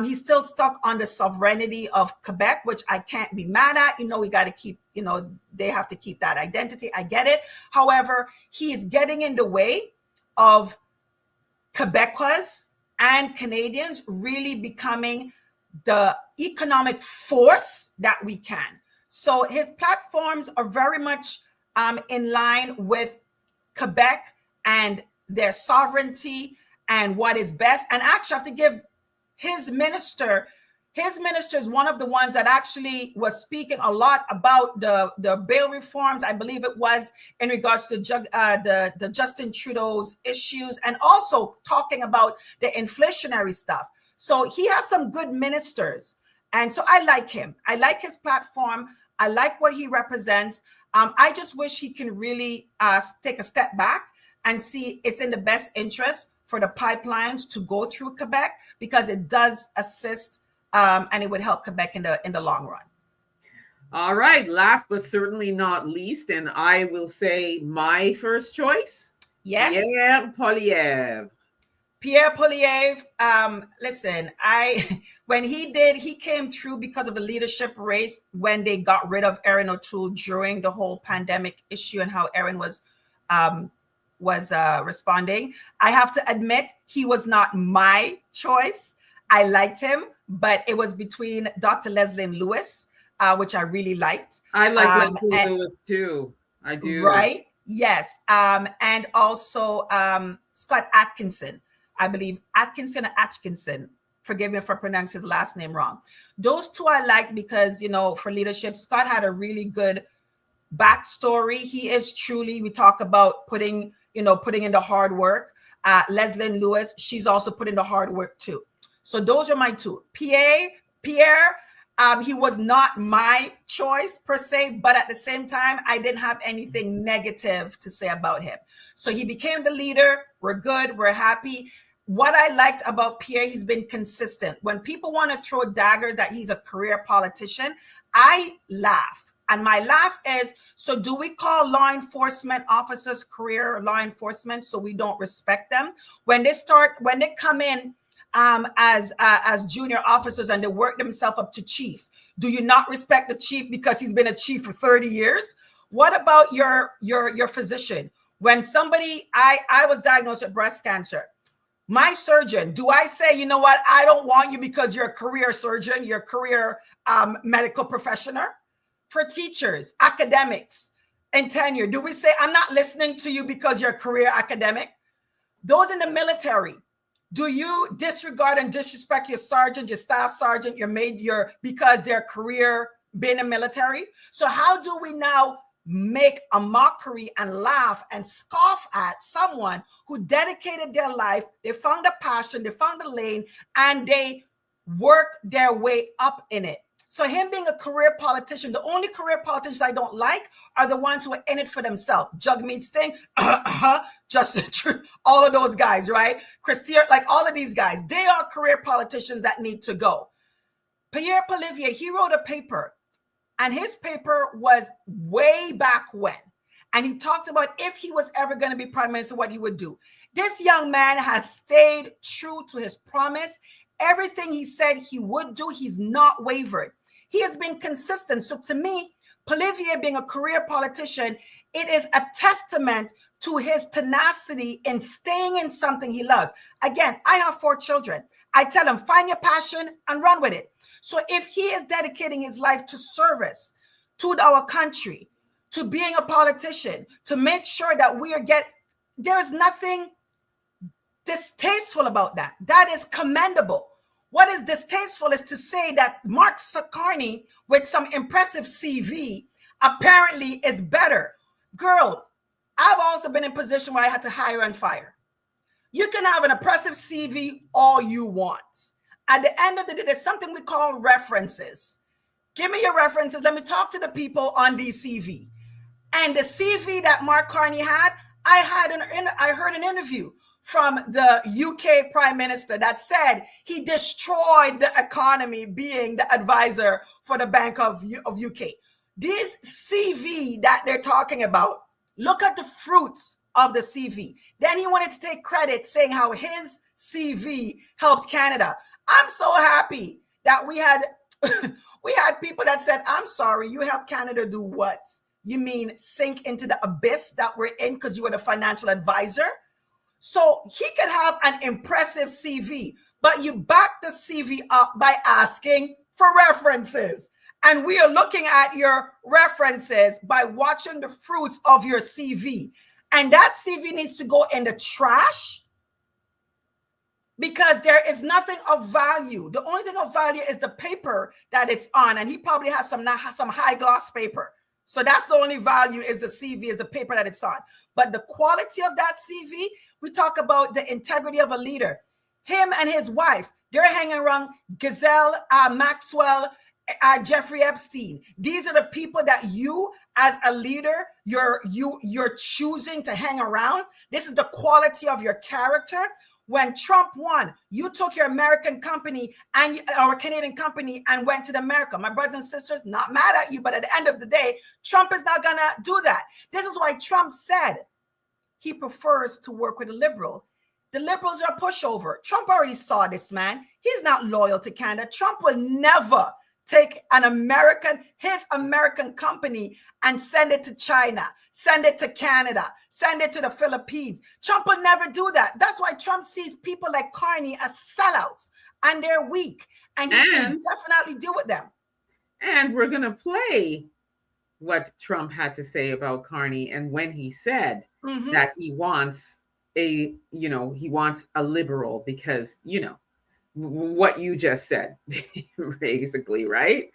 Speaker 2: He's still stuck on the sovereignty of Quebec, which I can't be mad at. We got to keep, they have to keep that identity. I get it. However, he is getting in the way of Quebecois and Canadians really becoming the economic force that we can. So his platforms are very much in line with Quebec and their sovereignty and what is best. And actually, I have to give his minister is one of the ones that actually was speaking a lot about the bail reforms. I believe it was in regards to the Justin Trudeau's issues and also talking about the inflationary stuff. So he has some good ministers. And so I like him. I like his platform. I like what he represents. I just wish he can really take a step back and see it's in the best interest for the pipelines to go through Quebec because it does assist and it would help Quebec in the long run.
Speaker 1: All right. Last but certainly not least, and I will say my first choice.
Speaker 2: Yes.
Speaker 1: Pierre Poilievre.
Speaker 2: Pierre Poilievre, listen, when he came through because of the leadership race when they got rid of Erin O'Toole during the whole pandemic issue and how Erin was responding. I have to admit, he was not my choice. I liked him, but it was between Dr. Leslie Lewis, which I really liked.
Speaker 1: I like Leslie Lewis too. I do.
Speaker 2: Right? Yes. And also Scott Atkinson. I believe Atkinson or Atkinson. Forgive me if I pronounce his last name wrong. Those two I like because, for leadership, Scott had a really good backstory. He is truly, we talk about putting in the hard work. Leslie Lewis, she's also put in the hard work too. So those are my two. Pierre, he was not my choice per se, but at the same time, I didn't have anything negative to say about him. So he became the leader. We're good. We're happy. What I liked about Pierre, he's been consistent. When people want to throw daggers that he's a career politician, I laugh. And my laugh is, so do we call law enforcement officers career law enforcement so we don't respect them? When they come in as junior officers and they work themselves up to chief, do you not respect the chief because he's been a chief for 30 years? What about your physician? When I was diagnosed with breast cancer, my surgeon, do I say, you know what, I don't want you because you're a career surgeon, you're a career medical professional? For teachers, academics, and tenure, do we say, I'm not listening to you because you're a career academic? Those in the military, do you disregard and disrespect your sergeant, your staff sergeant, your major because their career been in military? So how do we now make a mockery and laugh and scoff at someone who dedicated their life, they found a passion, they found a lane, and they worked their way up in it? So him being a career politician, the only career politicians I don't like are the ones who are in it for themselves. Jagmeet Singh, Justin Trudeau, all of those guys, right? Christier, like all of these guys, they are career politicians that need to go. Pierre Poilievre, he wrote a paper, and his paper was way back when. And he talked about if he was ever going to be prime minister, what he would do. This young man has stayed true to his promise. Everything he said he would do, he's not wavered. He has been consistent. So to me, Poilievre being a career politician, it is a testament to his tenacity in staying in something he loves. Again, I have 4 children. I tell him, find your passion and run with it. So if he is dedicating his life to service, to our country, to being a politician, to make sure that there's nothing distasteful about that. That is commendable. What is distasteful is to say that Mark Carney, with some impressive CV, apparently is better. Girl, I've also been in a position where I had to hire and fire. You can have an impressive CV all you want. At the end of the day, there's something we call references. Give me your references. Let me talk to the people on the CV. And the CV that Mark Carney had, I heard an interview from the UK Prime Minister that said he destroyed the economy being the advisor for the Bank of UK. This CV that they're talking about, look at the fruits of the CV. Then he wanted to take credit saying how his CV helped Canada. I'm so happy that we had people that said, I'm sorry, you helped Canada do what? You mean sink into the abyss that we're in because you were the financial advisor? So he could have an impressive CV, but you back the CV up by asking for references. And we are looking at your references by watching the fruits of your CV. And that CV needs to go in the trash because there is nothing of value. The only thing of value is the paper that it's on. And he probably has some high gloss paper. So that's the only value is the CV, is the paper that it's on. But the quality of that CV, we talk about the integrity of a leader. Him and his wife, they're hanging around Ghislaine Maxwell, Jeffrey Epstein. These are the people that you, as a leader, you're choosing to hang around. This is the quality of your character. When Trump won, you took your American company or Canadian company and went to America. My brothers and sisters, not mad at you, but at the end of the day, Trump is not gonna do that. This is why Trump said he prefers to work with a liberal. The liberals are a pushover. Trump already saw this, man. He's not loyal to Canada. Trump will never take his American company and send it to China, send it to Canada, send it to the Philippines. Trump will never do that. That's why Trump sees people like Carney as sellouts and they're weak. And he can definitely deal with them.
Speaker 1: And we're going to play what Trump had to say about Carney and when he said that he wants a liberal because, what you just said, basically, right?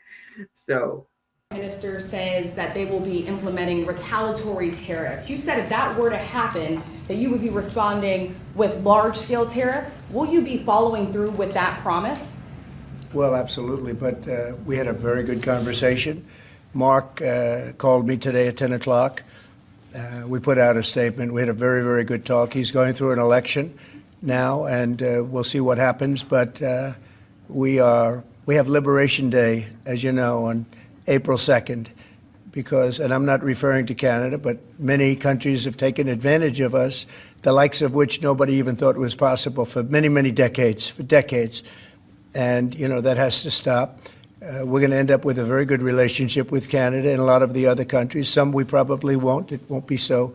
Speaker 1: So
Speaker 5: the minister says that they will be implementing retaliatory tariffs. You said if that were to happen, that you would be responding with large-scale tariffs. Will you be following through with that promise?
Speaker 6: Well, absolutely. But we had a very good conversation. Mark called me today at 10 o'clock. We put out a statement. We had a very, very good talk. He's going through an election now, and we'll see what happens. But we have Liberation Day, as you know, on April 2nd, and I'm not referring to Canada, but many countries have taken advantage of us, the likes of which nobody even thought was possible for many, many decades, And, that has to stop. We're going to end up with a very good relationship with Canada and a lot of the other countries. Some we probably won't. It won't be so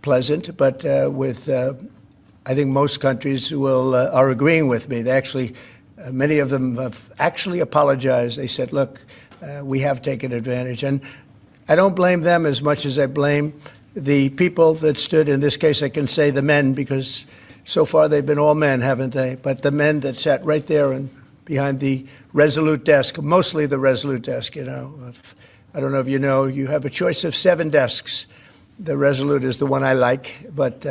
Speaker 6: pleasant. But I think most countries are agreeing with me. They actually, many of them have actually apologized. They said, look, we have taken advantage. And I don't blame them as much as I blame the people that stood, in this case I can say the men, because so far they've been all men, haven't they? But the men that sat right there and behind the Resolute desk, mostly the Resolute desk, you know. I don't know if you know, you have a choice of 7 desks. The Resolute is the one I like, but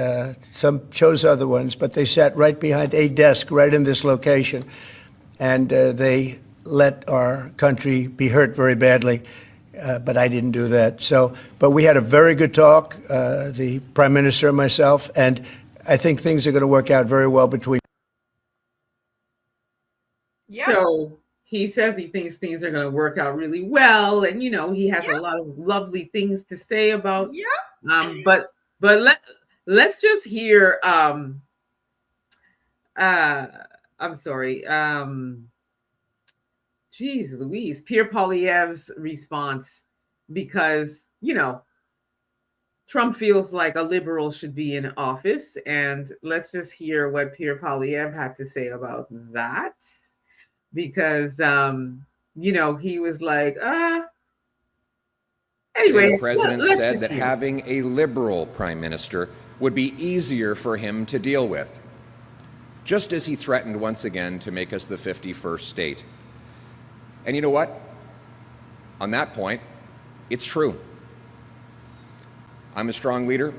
Speaker 6: some chose other ones. But they sat right behind a desk right in this location, and they let our country be hurt very badly. But I didn't do that. So, but we had a very good talk, the Prime Minister and myself, and I think things are going to work out very well between.
Speaker 2: Yeah.
Speaker 1: So he says he thinks things are going to work out really well, and he has a lot of lovely things to say about. But let's just hear. I'm sorry. Geez Louise, Pierre Poilievre's response, because Trump feels like a liberal should be in office, and let's just hear what Pierre Poilievre had to say about that, because he was like, anyway.
Speaker 7: The president said that having a liberal prime minister would be easier for him to deal with, just as he threatened once again to make us the 51st state. And you know what? On that point, it's true. I'm a strong leader.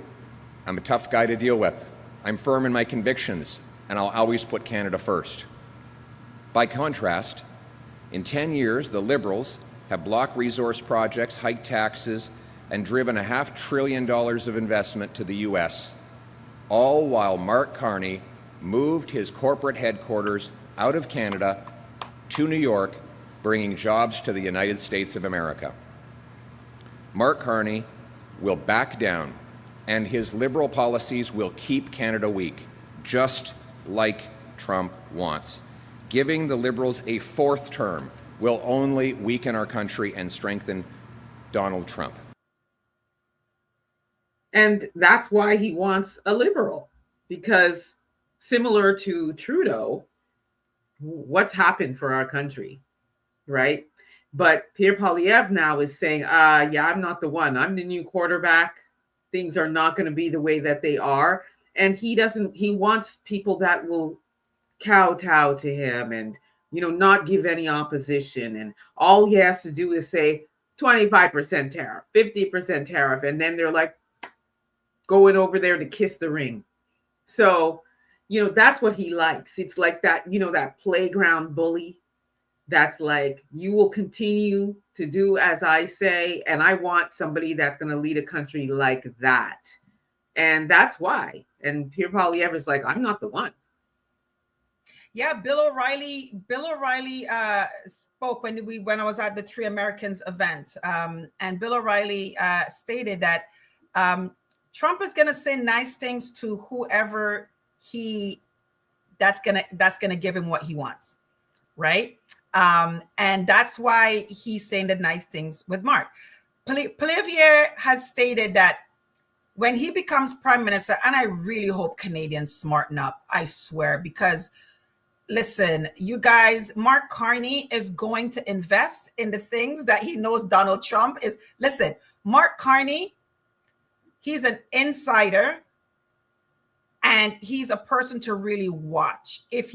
Speaker 7: I'm a tough guy to deal with. I'm firm in my convictions, and I'll always put Canada first. By contrast, in 10 years, the Liberals have blocked resource projects, hiked taxes, and driven $500 billion of investment to the U.S., all while Mark Carney moved his corporate headquarters out of Canada to New York, bringing jobs to the United States of America. Mark Carney will back down, and his Liberal policies will keep Canada weak, just like Trump wants. Giving the Liberals a 4th term will only weaken our country and strengthen Donald Trump.
Speaker 1: And that's why he wants a liberal, because similar to Trudeau, what's happened for our country, right? But Pierre Poilievre now is saying, yeah, I'm not the one. I'm the new quarterback. Things are not going to be the way that they are. And he wants people that will kowtow to him and, not give any opposition. And all he has to do is say 25% tariff, 50% tariff. And then they're like going over there to kiss the ring. So, that's what he likes. It's like that, that playground bully. That's like, you will continue to do as I say, and I want somebody that's going to lead a country like that. And that's why. And Pierre Poilievre is like, I'm not the one.
Speaker 2: Yeah, Bill O'Reilly spoke when I was at the Three Americans event, and Bill O'Reilly stated that Trump is going to say nice things to whoever that's gonna give him what he wants, right? And that's why he's saying the nice things with Mark. Poilievre has stated that when he becomes prime minister, and I really hope Canadians smarten up, I swear, because listen, you guys, Mark Carney is going to invest in the things that he knows Donald Trump is. Listen, Mark Carney, he's an insider, and he's a person to really watch. If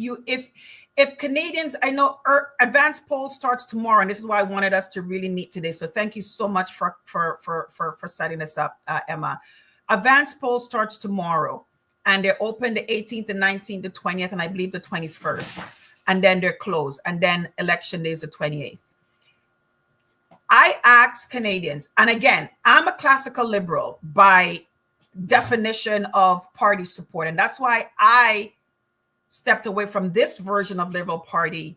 Speaker 2: Canadians, I know advanced poll starts tomorrow, and this is why I wanted us to really meet today. So thank you so much for setting this up, Emma. Advanced poll starts tomorrow, and they're open the 18th, the 19th, the 20th, and I believe the 21st. And then they're closed. And then election day is the 28th. I ask Canadians, and again, I'm a classical liberal by definition of party support. And that's why I stepped away from this version of Liberal Party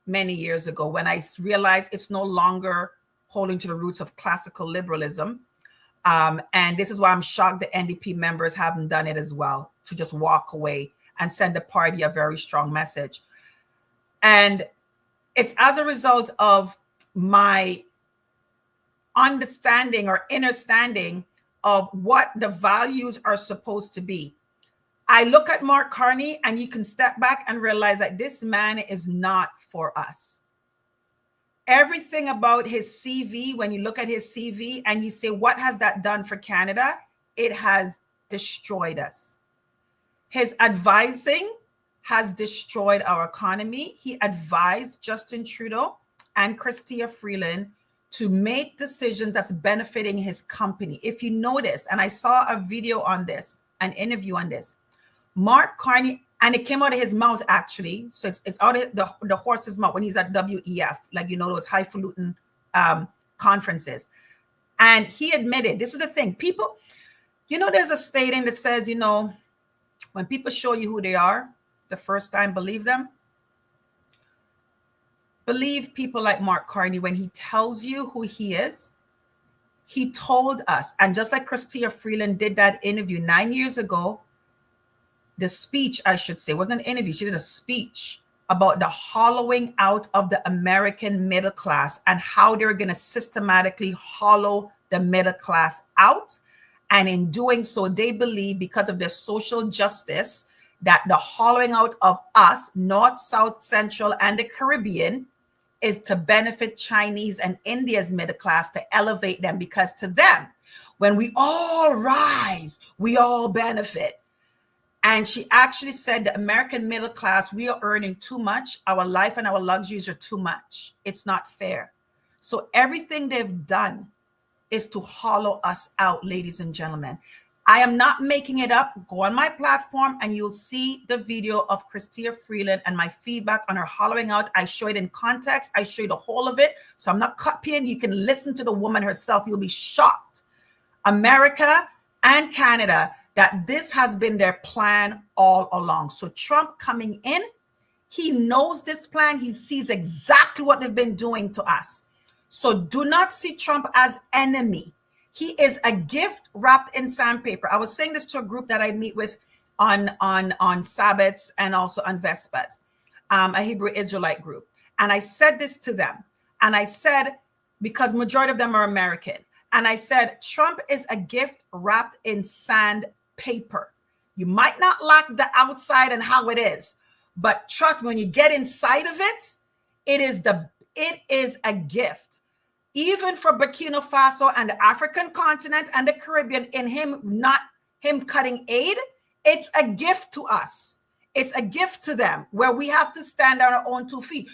Speaker 2: many years ago when I realized it's no longer holding to the roots of classical liberalism. And this is why I'm shocked the NDP members haven't done it as well, to just walk away and send the party a very strong message. And it's as a result of my understanding or understanding of what the values are supposed to be. I look at Mark Carney and you can step back and realize that this man is not for us. Everything about his CV, when you look at his CV and you say, what has that done for Canada? It has destroyed us. His advising has destroyed our economy. He advised Justin Trudeau and Chrystia Freeland to make decisions that's benefiting his company. If you notice, and I saw a video on this, an interview on this, Mark Carney, and it came out of his mouth actually. So it's out of the horse's mouth when he's at WEF, like, you know, those highfalutin conferences. And he admitted, this is the thing, people, you know, there's a stating that says, you know, when people show you who they are the first time, believe them. Believe people like Mark Carney when he tells you who he is. He told us, and just like Chrystia Freeland did that interview 9 years ago, the speech, I should say, wasn't an interview. She did a speech about the hollowing out of the American middle class and how they're going to systematically hollow the middle class out. And in doing so, they believe because of their social justice that the hollowing out of us, North, South, Central, and the Caribbean is to benefit Chinese and India's middle class, to elevate them, because to them, when we all rise, we all benefit. And she actually said the American middle class, we are earning too much. Our life and our luxuries are too much. It's not fair. So everything they've done is to hollow us out, ladies and gentlemen. I am not making it up. Go on my platform and you'll see the video of Chrystia Freeland and my feedback on her hollowing out. I show it in context. I show you the whole of it. So I'm not copying. You can listen to the woman herself. You'll be shocked. America and Canada, that this has been their plan all along. So Trump coming in, he knows this plan. He sees exactly what they've been doing to us. So do not see Trump as enemy. He is a gift wrapped in sandpaper. I was saying this to a group that I meet with on Sabbaths and also on Vespas, a Hebrew Israelite group. And I said this to them. And I said, because majority of them are American. And I said, Trump is a gift wrapped in sandpaper. You might not like the outside and how it is, but trust me, when you get inside of it, it is a gift. Even for Burkina Faso and the African continent and the Caribbean, in not him cutting aid, it's a gift to us. It's a gift to them where we have to stand on our own 2 feet.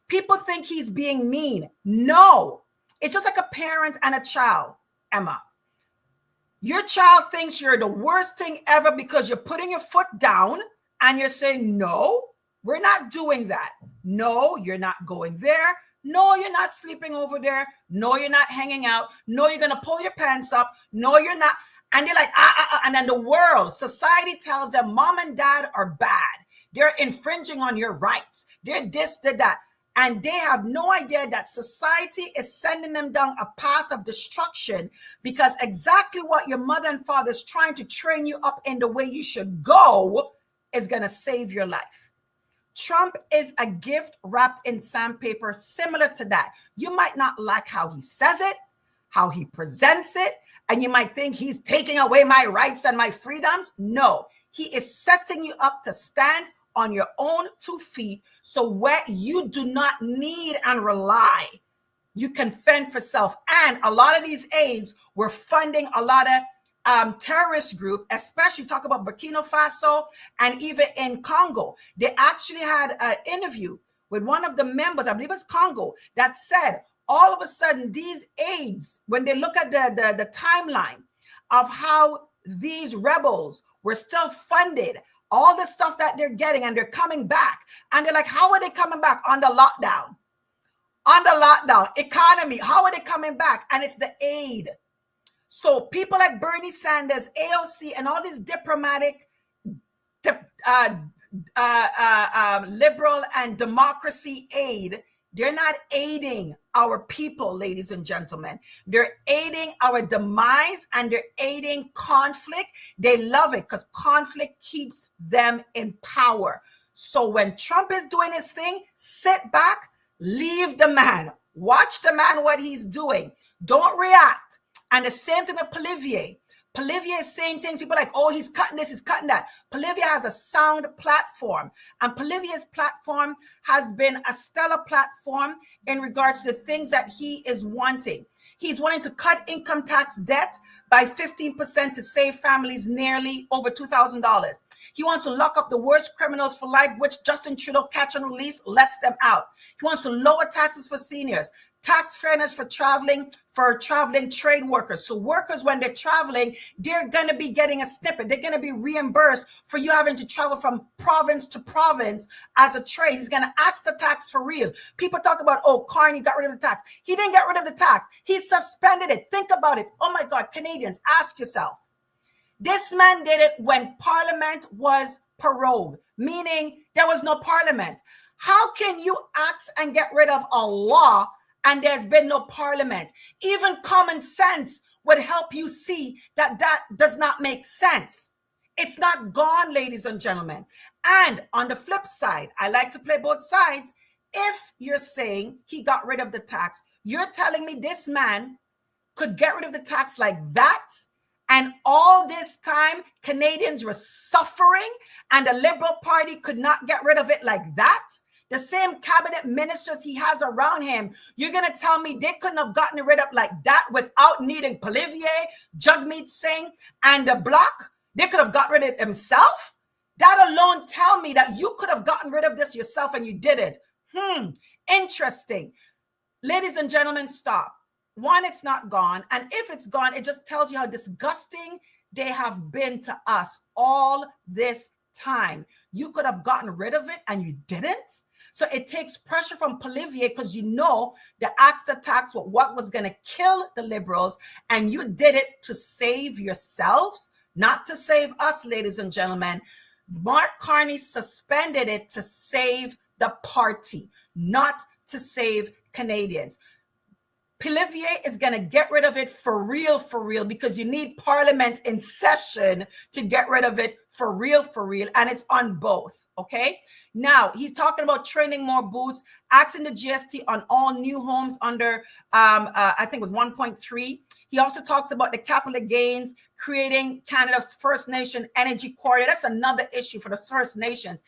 Speaker 2: People think he's being mean. No, it's just like a parent and a child, Emma. Your child thinks you're the worst thing ever because you're putting your foot down and you're saying, no, we're not doing that. No, you're not going there. No, you're not sleeping over there. No, you're not hanging out. No, you're going to pull your pants up. No, you're not. And they're like, And then the world, society tells them mom and dad are bad. They're infringing on your rights. They're this, they're that. And they have no idea that society is sending them down a path of destruction, because exactly what your mother and father is trying to train you up in the way you should go is going to save your life. Trump is a gift wrapped in sandpaper, similar to that. You might not like how he says it, how he presents it, and you might think he's taking away my rights and my freedoms. No, he is setting you up to stand on your own 2 feet. So where you do not need and rely, you can fend for self. And a lot of these aids were funding a lot of terrorist group, especially talk about Burkina Faso and even in Congo. They actually had an interview with one of the members, I believe it's Congo, that said all of a sudden these aids, when they look at the timeline of how these rebels were still funded, all the stuff that they're getting, and they're coming back, and they're like, how are they coming back on the lockdown? On the lockdown economy, how are they coming back? And it's the aid. So people like Bernie Sanders, AOC, and all these diplomatic, liberal and democracy aid, they're not aiding our people, ladies and gentlemen. They're aiding our demise, and they're aiding conflict. They love it because conflict keeps them in power. So when Trump is doing his thing, sit back, leave the man, watch the man, what he's doing. Don't react. And the same thing with Polivier. Polivier is saying things, people are like, oh, he's cutting this, he's cutting that. Polivier has a sound platform. And Polivier's platform has been a stellar platform in regards to the things that he is wanting. He's wanting to cut income tax debt by 15% to save families nearly over $2,000. He wants to lock up the worst criminals for life, which Justin Trudeau catch and release, lets them out. He wants to lower taxes for seniors, tax fairness for traveling trade workers. So workers, when they're traveling, they're going to be getting a snippet. They're going to be reimbursed for you having to travel from province to province as a trade. He's going to axe the tax for real. People talk about, oh, Carney got rid of the tax. He didn't get rid of the tax. He suspended it. Think about it. Oh my God, Canadians, ask yourself. This man did it when Parliament was prorogued, meaning there was no Parliament. How can you axe and get rid of a law and there's been no Parliament? Even common sense would help you see that that does not make sense. It's not gone, ladies and gentlemen. And on the flip side, I like to play both sides. If you're saying he got rid of the tax, you're telling me this man could get rid of the tax like that, and all this time Canadians were suffering and the Liberal Party could not get rid of it like that? The same cabinet ministers he has around him, you're going to tell me they couldn't have gotten rid of like that without needing Polivier, Jagmeet Singh, and the Bloc? They could have got rid of it themselves? That alone tell me that you could have gotten rid of this yourself and you did it. Interesting. Ladies and gentlemen, stop. One, it's not gone. And if it's gone, it just tells you how disgusting they have been to us all this time. You could have gotten rid of it and you didn't. So it takes pressure from Polivier because you know the axe the tax was what was going to kill the Liberals, and you did it to save yourselves, not to save us, ladies and gentlemen. Mark Carney suspended it to save the party, not to save Canadians. Polivier is going to get rid of it for real, because you need Parliament in session to get rid of it for real, and it's on both, okay? Now, he's talking about training more boots, axing the GST on all new homes under, I think it was 1.3. He also talks about the capital gains, creating Canada's First Nation energy corridor. That's another issue for the First Nations.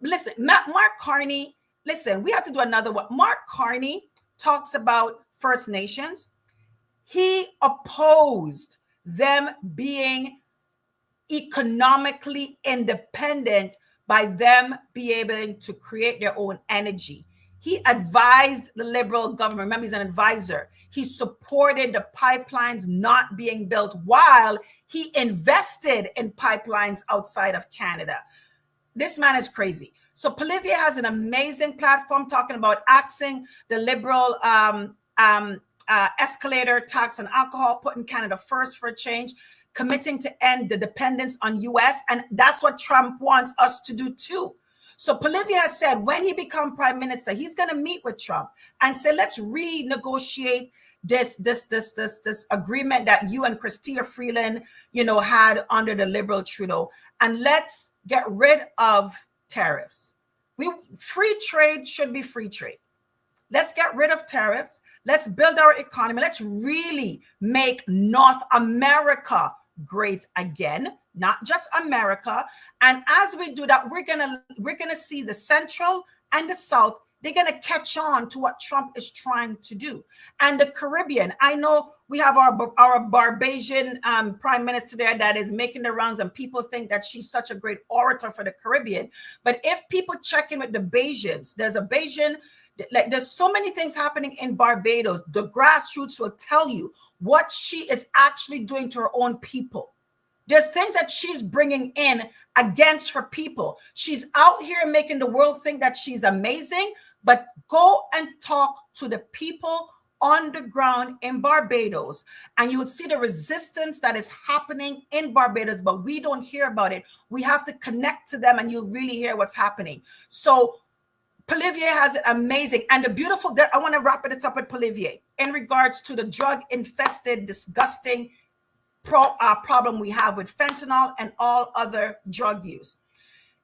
Speaker 2: Listen, Mark Carney, listen, we have to do another one. Mark Carney talks about First Nations. He opposed them being economically independent by them being able to create their own energy. He advised the Liberal government. Remember, he's an advisor. He supported the pipelines not being built while he invested in pipelines outside of Canada. This man is crazy. So Polivier has an amazing platform talking about axing the Liberal escalator tax on alcohol, putting Canada first for a change, committing to end the dependence on US. And that's what Trump wants us to do too. So Polivier has said when he becomes prime minister, he's going to meet with Trump and say, let's renegotiate this agreement that you and Chrystia Freeland, had under the Liberal Trudeau. And let's get rid of tariffs. Free trade should be free trade. Let's get rid of tariffs. Let's build our economy. Let's really make North America great again, not just America. And as we do that, we're gonna see the Central and the South. They're gonna catch on to what Trump is trying to do. And the Caribbean, I know we have our Barbadian prime minister there that is making the rounds, and people think that she's such a great orator for the Caribbean. But if people check in with the Bajans, there's a Bajan. Like there's so many things happening in Barbados. The grassroots will tell you what she is actually doing to her own people. There's things that she's bringing in against her people. She's out here making the world think that she's amazing, but go and talk to the people on the ground in Barbados, and you would see the resistance that is happening in Barbados, but we don't hear about it. We have to connect to them, and you'll really hear what's happening. So Polivier has it amazing. And the beautiful, I want to wrap it up with Polivier in regards to the drug-infested, disgusting problem we have with fentanyl and all other drug use.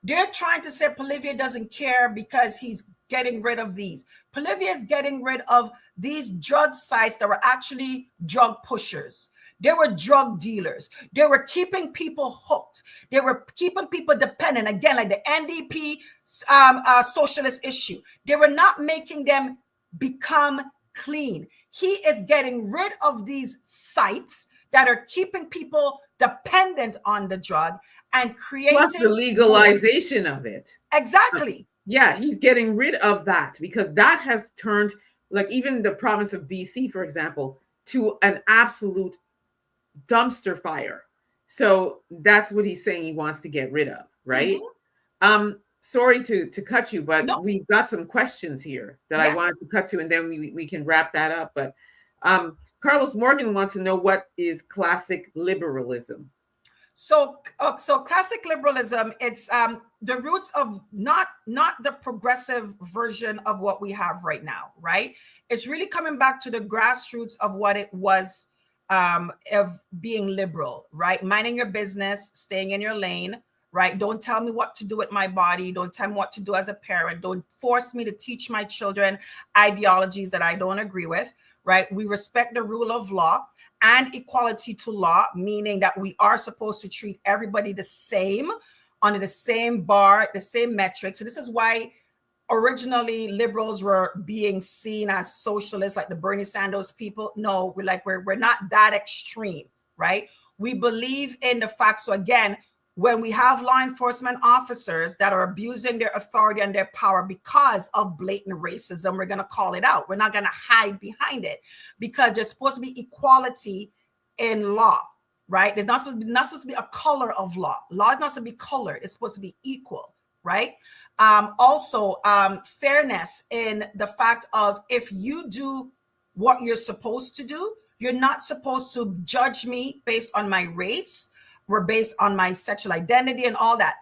Speaker 2: They're trying to say Polivier doesn't care because he's getting rid of these. Polivier is getting rid of these drug sites that were actually drug pushers. They were drug dealers. They were keeping people hooked. They were keeping people dependent. Again, like the NDP socialist issue. They were not making them become clean. He is getting rid of these sites that are keeping people dependent on the drug and creating
Speaker 1: Plus the legalization of it.
Speaker 2: Exactly.
Speaker 1: Yeah, he's getting rid of that because that has turned, like, even the province of BC, for example, to an absolute dumpster fire. So that's what he's saying he wants to get rid of, right? Sorry to cut you, but
Speaker 2: No.
Speaker 1: we've got some questions here that I wanted to cut to, and then we can wrap that up. But Carlos Morgan wants to know, what is classic liberalism?
Speaker 2: So classic liberalism, it's the roots of not the progressive version of what we have right now, right? It's really coming back to the grassroots of what it was, of being liberal, right? Minding your business, staying in your lane, right? Don't tell me what to do with my body. Don't tell me what to do as a parent. Don't force me to teach my children ideologies that I don't agree with, right? We respect the rule of law and equality to law, meaning that we are supposed to treat everybody the same, under the same bar, the same metric. So this is why originally liberals were being seen as socialists, like the Bernie Sanders people. No, we're not that extreme, right? We believe in the fact. So again, when we have law enforcement officers that are abusing their authority and their power because of blatant racism, we're going to call it out. We're not going to hide behind it, because there's supposed to be equality in law, right? There's not supposed to be a color of law. Law is not supposed to be colored. It's supposed to be equal, right? Also, fairness in the fact of, if you do what you're supposed to do, you're not supposed to judge me based on my race. We're based on my sexual identity and all that.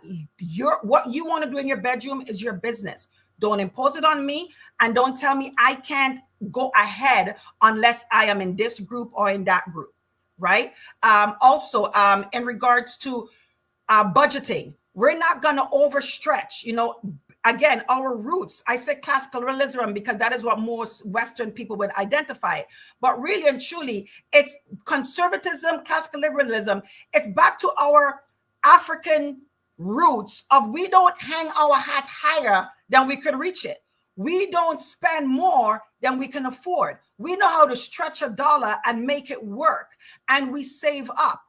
Speaker 2: What you want to do in your bedroom is your business. Don't impose it on me, and don't tell me I can't go ahead unless I am in this group or in that group, right? Also, in regards to budgeting, we're not going to overstretch. Again, our roots, I say classical liberalism because that is what most Western people would identify. But really and truly, it's conservatism, classical liberalism. It's back to our African roots of, we don't hang our hat higher than we could reach it. We don't spend more than we can afford. We know how to stretch a dollar and make it work, and we save up.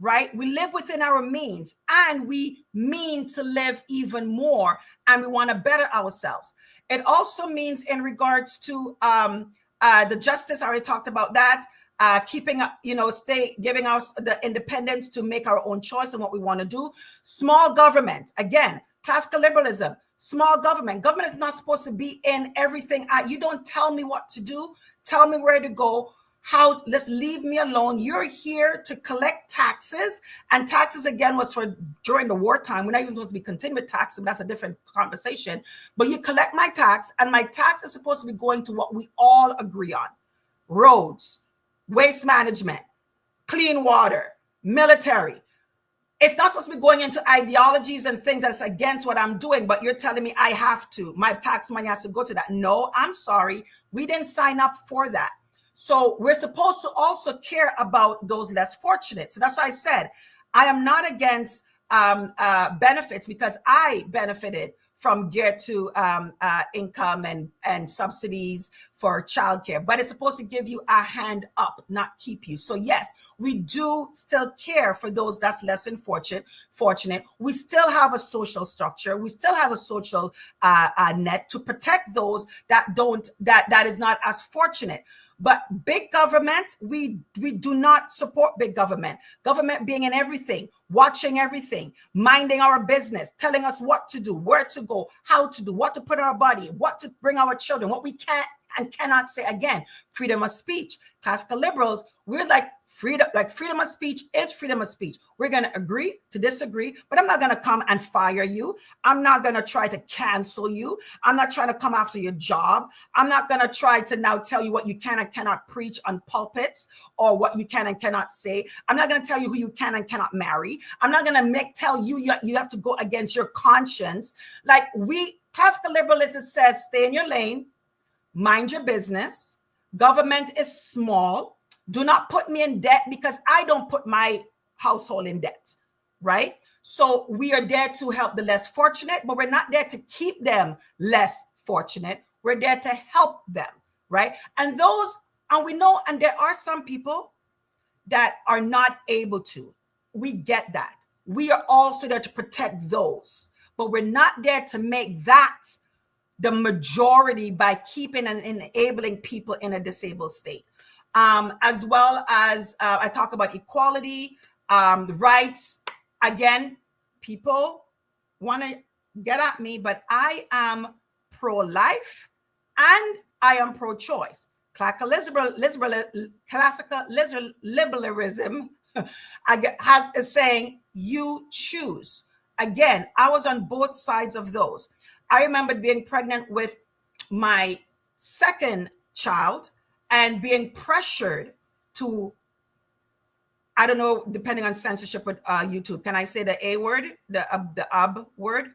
Speaker 2: Right? We live within our means, and we mean to live even more, and we want to better ourselves. It also means, in regards to the justice, I already talked about that, keeping up, giving us the independence to make our own choice and what we want to do. Small government, again, classical liberalism, small government. Government is not supposed to be in everything. You don't tell me what to do. Tell me where to go. Let's leave me alone. You're here to collect taxes, and taxes, again, was for during the wartime. We're not even supposed to be continuing taxes, but that's a different conversation. But you collect my tax, and my tax is supposed to be going to what we all agree on: roads, waste management, clean water, military. It's not supposed to be going into ideologies and things that's against what I'm doing, but you're telling me I have to. My tax money has to go to that. No, I'm sorry. We didn't sign up for that. So we're supposed to also care about those less fortunate. So that's why I said I am not against benefits, because I benefited from Get to income and subsidies for childcare, but it's supposed to give you a hand up, not keep you. So yes, we do still care for those that's less fortunate. We still have a social structure. We still have a social net to protect those that is not as fortunate. But big government, we do not support big government. Government being in everything, watching everything, minding our business, telling us what to do, where to go, how to do, what to put in our body, what to bring our children, what we can't and cannot say. Again, freedom of speech. Classical liberals, we're like freedom of speech is freedom of speech. We're going to agree to disagree, but I'm not going to come and fire you. I'm not going to try to cancel you. I'm not trying to come after your job. I'm not going to try to now tell you what you can and cannot preach on pulpits, or what you can and cannot say. I'm not going to tell you who you can and cannot marry. I'm not going to tell you you have to go against your conscience. Like classical liberalism says, stay in your lane, mind your business. Government is small. Do not put me in debt, because I don't put my household in debt, right? So we are there to help the less fortunate, but we're not there to keep them less fortunate. We're there to help them, right? And we know, and there are some people that are not able to. We get that. We are also there to protect those, but we're not there to make that the majority by keeping and enabling people in a disabled state. As well as I talk about equality, rights. Again, people want to get at me, but I am pro-life and I am pro-choice. Classical liberalism is saying you choose. Again, I was on both sides of those. I remember being pregnant with my second child and being pressured to, I don't know, depending on censorship with YouTube, can I say the A word, the word?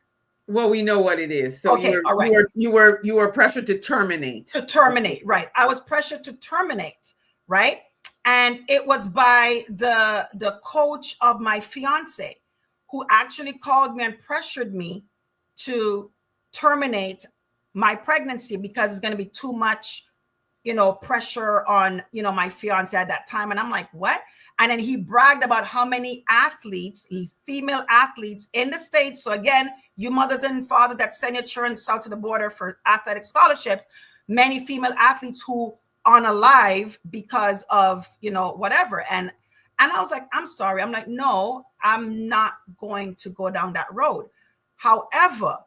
Speaker 1: Well, we know what it is. So
Speaker 2: okay, all right.
Speaker 1: you were pressured to terminate.
Speaker 2: To terminate, right. I was pressured to terminate, right? And it was by the coach of my fiance who actually called me and pressured me to terminate my pregnancy because it's going to be too much, pressure on, my fiance at that time. And I'm like, what? And then he bragged about how many athletes, female athletes in the States. So again, you mothers and fathers that send your children south to the border for athletic scholarships, many female athletes who aren't alive because of, whatever. And I was like, I'm sorry. I'm like, no, I'm not going to go down that road. However,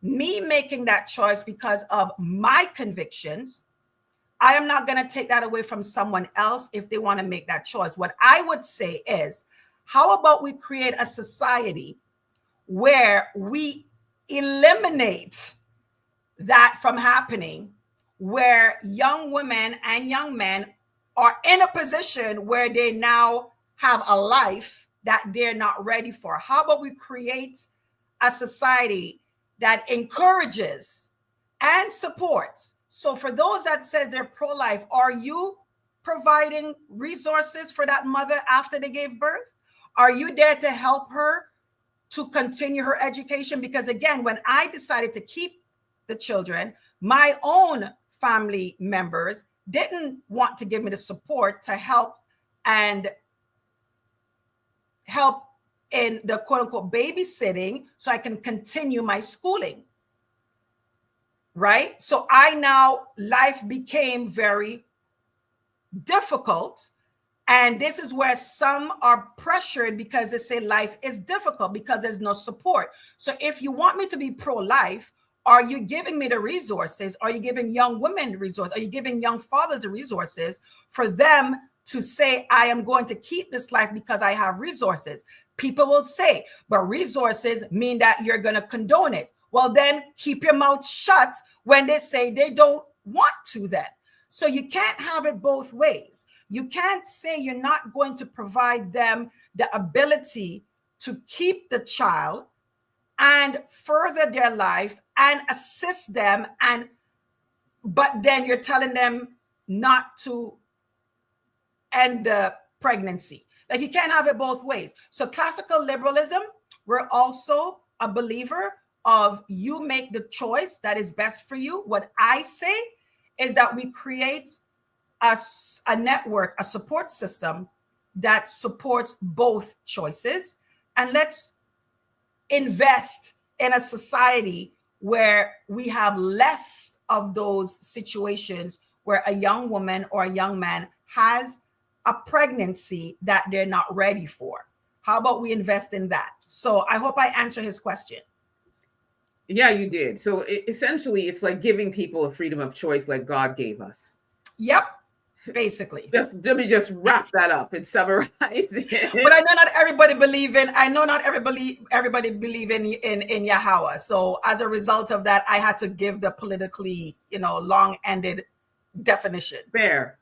Speaker 2: me making that choice because of my convictions, I am not going to take that away from someone else if they want to make that choice. What I would say is, how about we create a society where we eliminate that from happening, where young women and young men are in a position where they now have a life that they're not ready for? How about we create a society that encourages and supports? So for those that says they're pro-life, are you providing resources for that mother after they gave birth? Are you there to help her to continue her education? Because again, when I decided to keep the children, my own family members didn't want to give me the support to help in the quote unquote babysitting so I can continue my schooling. Right? So life became very difficult. And this is where some are pressured because they say life is difficult because there's no support. So if you want me to be pro-life, are you giving me the resources? Are you giving young women the resources? Are you giving young fathers the resources for them to say, I am going to keep this life because I have resources? People will say, but resources mean that you're going to condone it. Well, then keep your mouth shut when they say they don't want to then. So you can't have it both ways. You can't say you're not going to provide them the ability to keep the child and further their life and assist them, but then you're telling them not to end the pregnancy. Like, you can't have it both ways. So classical liberalism, we're also a believer of you make the choice that is best for you. What I say is that we create a network, a support system that supports both choices. And let's invest in a society where we have less of those situations where a young woman or a young man has a pregnancy that they're not ready for. How about we invest in that? So I hope I answer his question.
Speaker 1: Yeah, you did. So essentially, it's like giving people a freedom of choice like God gave us.
Speaker 2: Yep, basically.
Speaker 1: Let me just wrap that up and summarize it.
Speaker 2: But I know not everybody believe in Yahweh. So as a result of that, I had to give the politically, long-ended definition.
Speaker 1: Fair.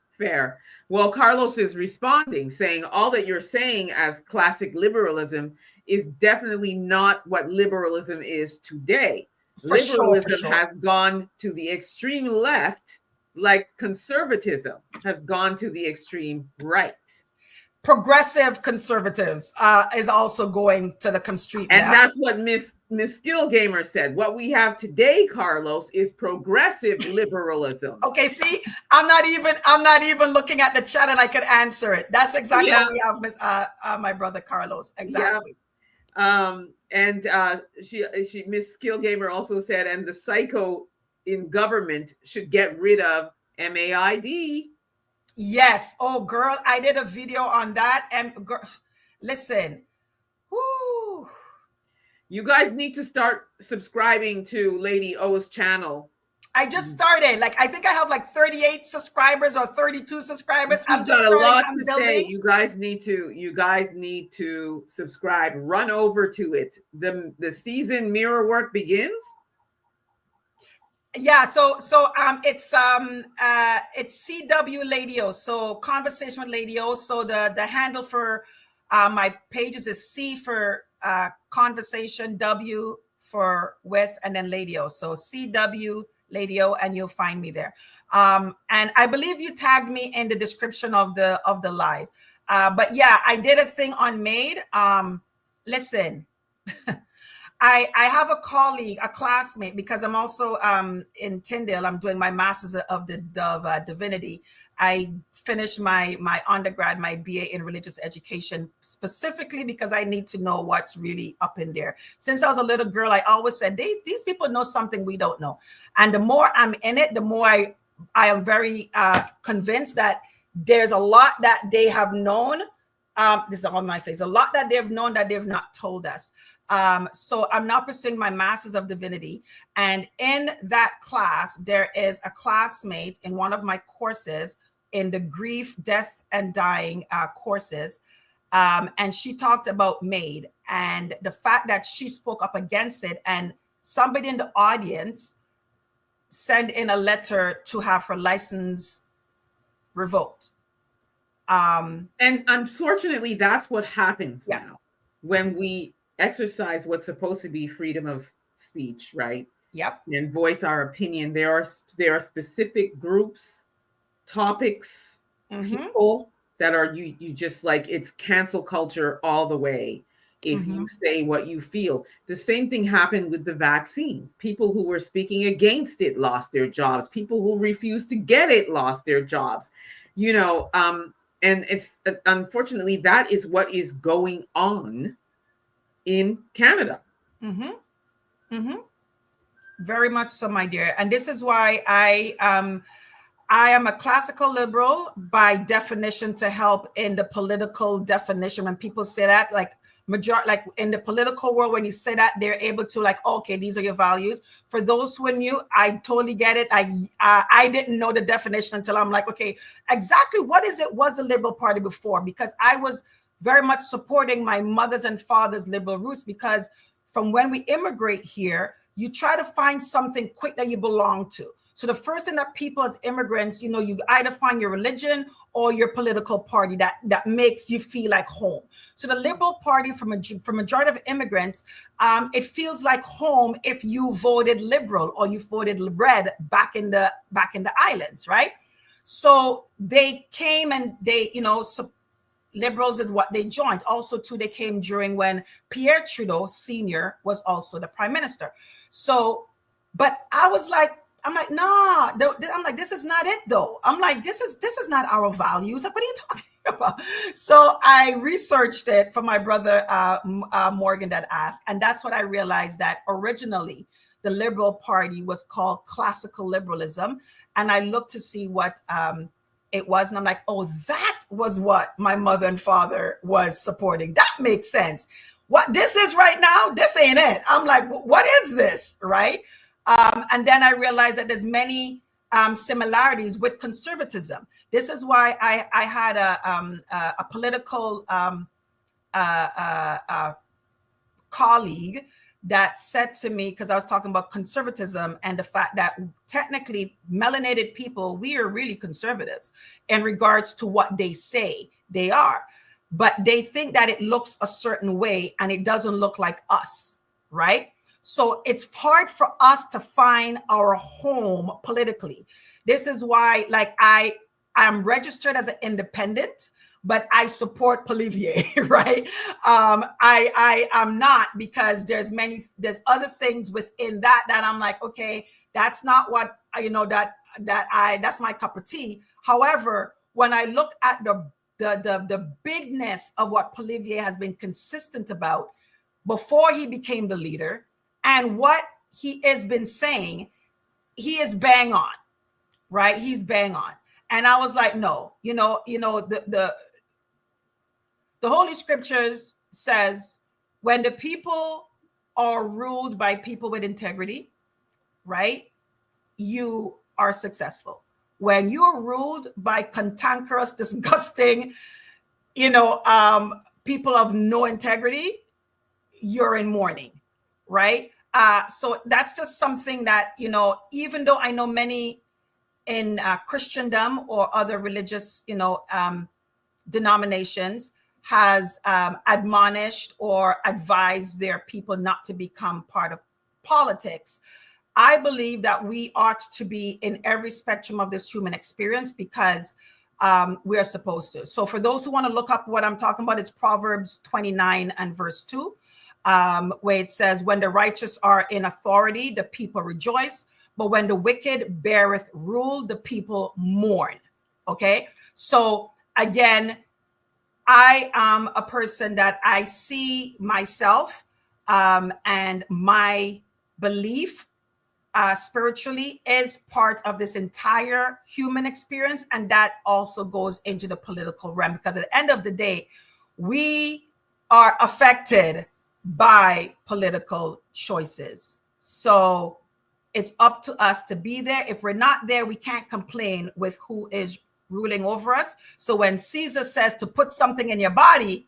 Speaker 1: Well, Carlos is responding, saying all that you're saying as classic liberalism is definitely not what liberalism is today. Liberalism has gone to the extreme left, like conservatism has gone to the extreme right.
Speaker 2: progressive conservatives is also going to the street
Speaker 1: And
Speaker 2: left.
Speaker 1: that's what Miss Skill Gamer said. What we have today, Carlos, is progressive liberalism.
Speaker 2: Okay, see, I'm not even looking at the chat and I could answer it. That's exactly what we have, my brother Carlos. Exactly.
Speaker 1: And she Miss Skill Gamer also said, and the psycho in government should get rid of MAID.
Speaker 2: Yes. Oh, girl, I did a video on that. And girl, listen, whoo.
Speaker 1: You guys need to start subscribing to Lady O's channel.
Speaker 2: I just started. Like, I think I have like 38 subscribers or 32 subscribers.
Speaker 1: You've got a lot to say. You guys need to subscribe. Run over to it. The season mirror work begins.
Speaker 2: Yeah, so it's CW Lady O, so Conversation with Lady O. So the handle for my pages is C for conversation, W for with, and then Lady O. So CW Lady O, and you'll find me there. And I believe you tagged me in the description of the live. But yeah, I did a thing on Made. Listen. I have a colleague, a classmate, because I'm also in Tyndale. I'm doing my master's of divinity. I finished my undergrad, my BA in religious education, specifically because I need to know what's really up in there. Since I was a little girl, I always said, these people know something we don't know. And the more I'm in it, the more I am very convinced that there's a lot that they have known. This is on my face. A lot that they've known that they've not told us. So I'm now pursuing my Master's of Divinity. And in that class, there is a classmate in one of my courses in the grief, death, and dying courses. And she talked about MAID and the fact that she spoke up against it. And somebody in the audience sent in a letter to have her license revoked.
Speaker 1: And unfortunately, that's what happens now when we exercise what's supposed to be freedom of speech, right?
Speaker 2: Yep.
Speaker 1: And voice our opinion. There are specific groups, topics, people that are you just like, it's cancel culture all the way. If you say what you feel. The same thing happened with the vaccine. People who were speaking against it lost their jobs. People who refused to get it lost their jobs. You know, and it's unfortunately that is what is going on in Canada.
Speaker 2: Very much so, my dear. And this is why I am a classical liberal by definition, to help in the political definition. When people say that, like in the political world, when you say that, they're able to like, okay, these are your values. For those who are new, I totally get it. I didn't know the definition until I'm like, okay, exactly what was the Liberal Party before? Because I was very much supporting my mother's and father's liberal roots, because from when we immigrate here, you try to find something quick that you belong to. So the first thing that people as immigrants, you know, you either find your religion or your political party that makes you feel like home. So the Liberal Party, for majority of immigrants, it feels like home if you voted Liberal or you voted Red back in the islands, right? So they came and they, you know, Liberals is what they joined. Also, too, they came during when Pierre Trudeau Sr. was also the prime minister. So, but I'm like, nah. I'm like, this is not it, though. I'm like, this is not our values. Like, what are you talking about? So I researched it for my brother Morgan that asked, and that's what I realized, that originally the Liberal Party was called classical liberalism, and I looked to see what it was, and I'm like, oh, that was what my mother and father was supporting. That makes sense. What this is right now, this ain't it. I'm like, what is this, right? And then I realized that there's many similarities with conservatism. This is why I had a political colleague that said to me, because I was talking about conservatism and the fact that technically melanated people, we are really conservatives in regards to what they say they are. But they think that it looks a certain way and it doesn't look like us, right? So it's hard for us to find our home politically. This is why, like, I'm registered as an independent, but I support Polivier, right? I am not, because there's other things within that I'm like, okay, that's not what, that's my cup of tea. However, when I look at the bigness of what Polivier has been consistent about before he became the leader and what he has been saying, he is bang on, right? He's bang on. And I was like, no, the Holy Scriptures says when the people are ruled by people with integrity, right, you are successful. When you're ruled by cantankerous, disgusting, people of no integrity, you're in mourning, right? So that's just something that, even though I know many in Christendom or other religious, denominations has admonished or advised their people not to become part of politics, I believe that we ought to be in every spectrum of this human experience because we are supposed to. So for those who want to look up what I'm talking about, it's Proverbs 29 and verse 2, where it says, when the righteous are in authority, the people rejoice. But when the wicked beareth rule, the people mourn. Okay. So again, I am a person that I see myself and my belief spiritually is part of this entire human experience. And that also goes into the political realm, because at the end of the day, we are affected by political choices. So it's up to us to be there. If we're not there, we can't complain with who is ruling over us. So when Caesar says to put something in your body,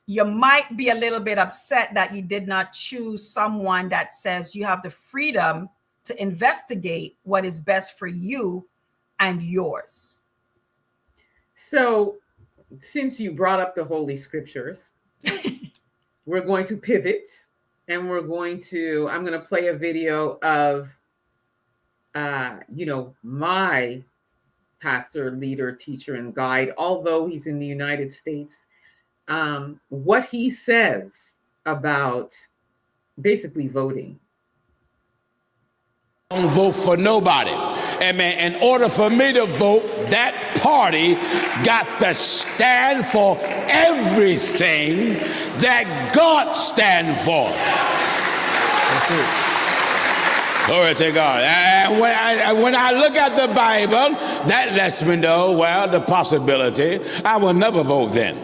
Speaker 2: you might be a little bit upset that you did not choose someone that says you have the freedom to investigate what is best for you and yours.
Speaker 1: So since you brought up the Holy Scriptures, we're going to pivot. And I'm going to play a video of, my pastor, leader, teacher, and guide, although he's in the United States, what he says about basically voting.
Speaker 8: Don't vote for nobody. Amen. In order for me to vote, that party got to stand for everything that God stands for. That's it. Glory to God. And when I look at the Bible, that lets me know, well, the possibility, I will never vote then.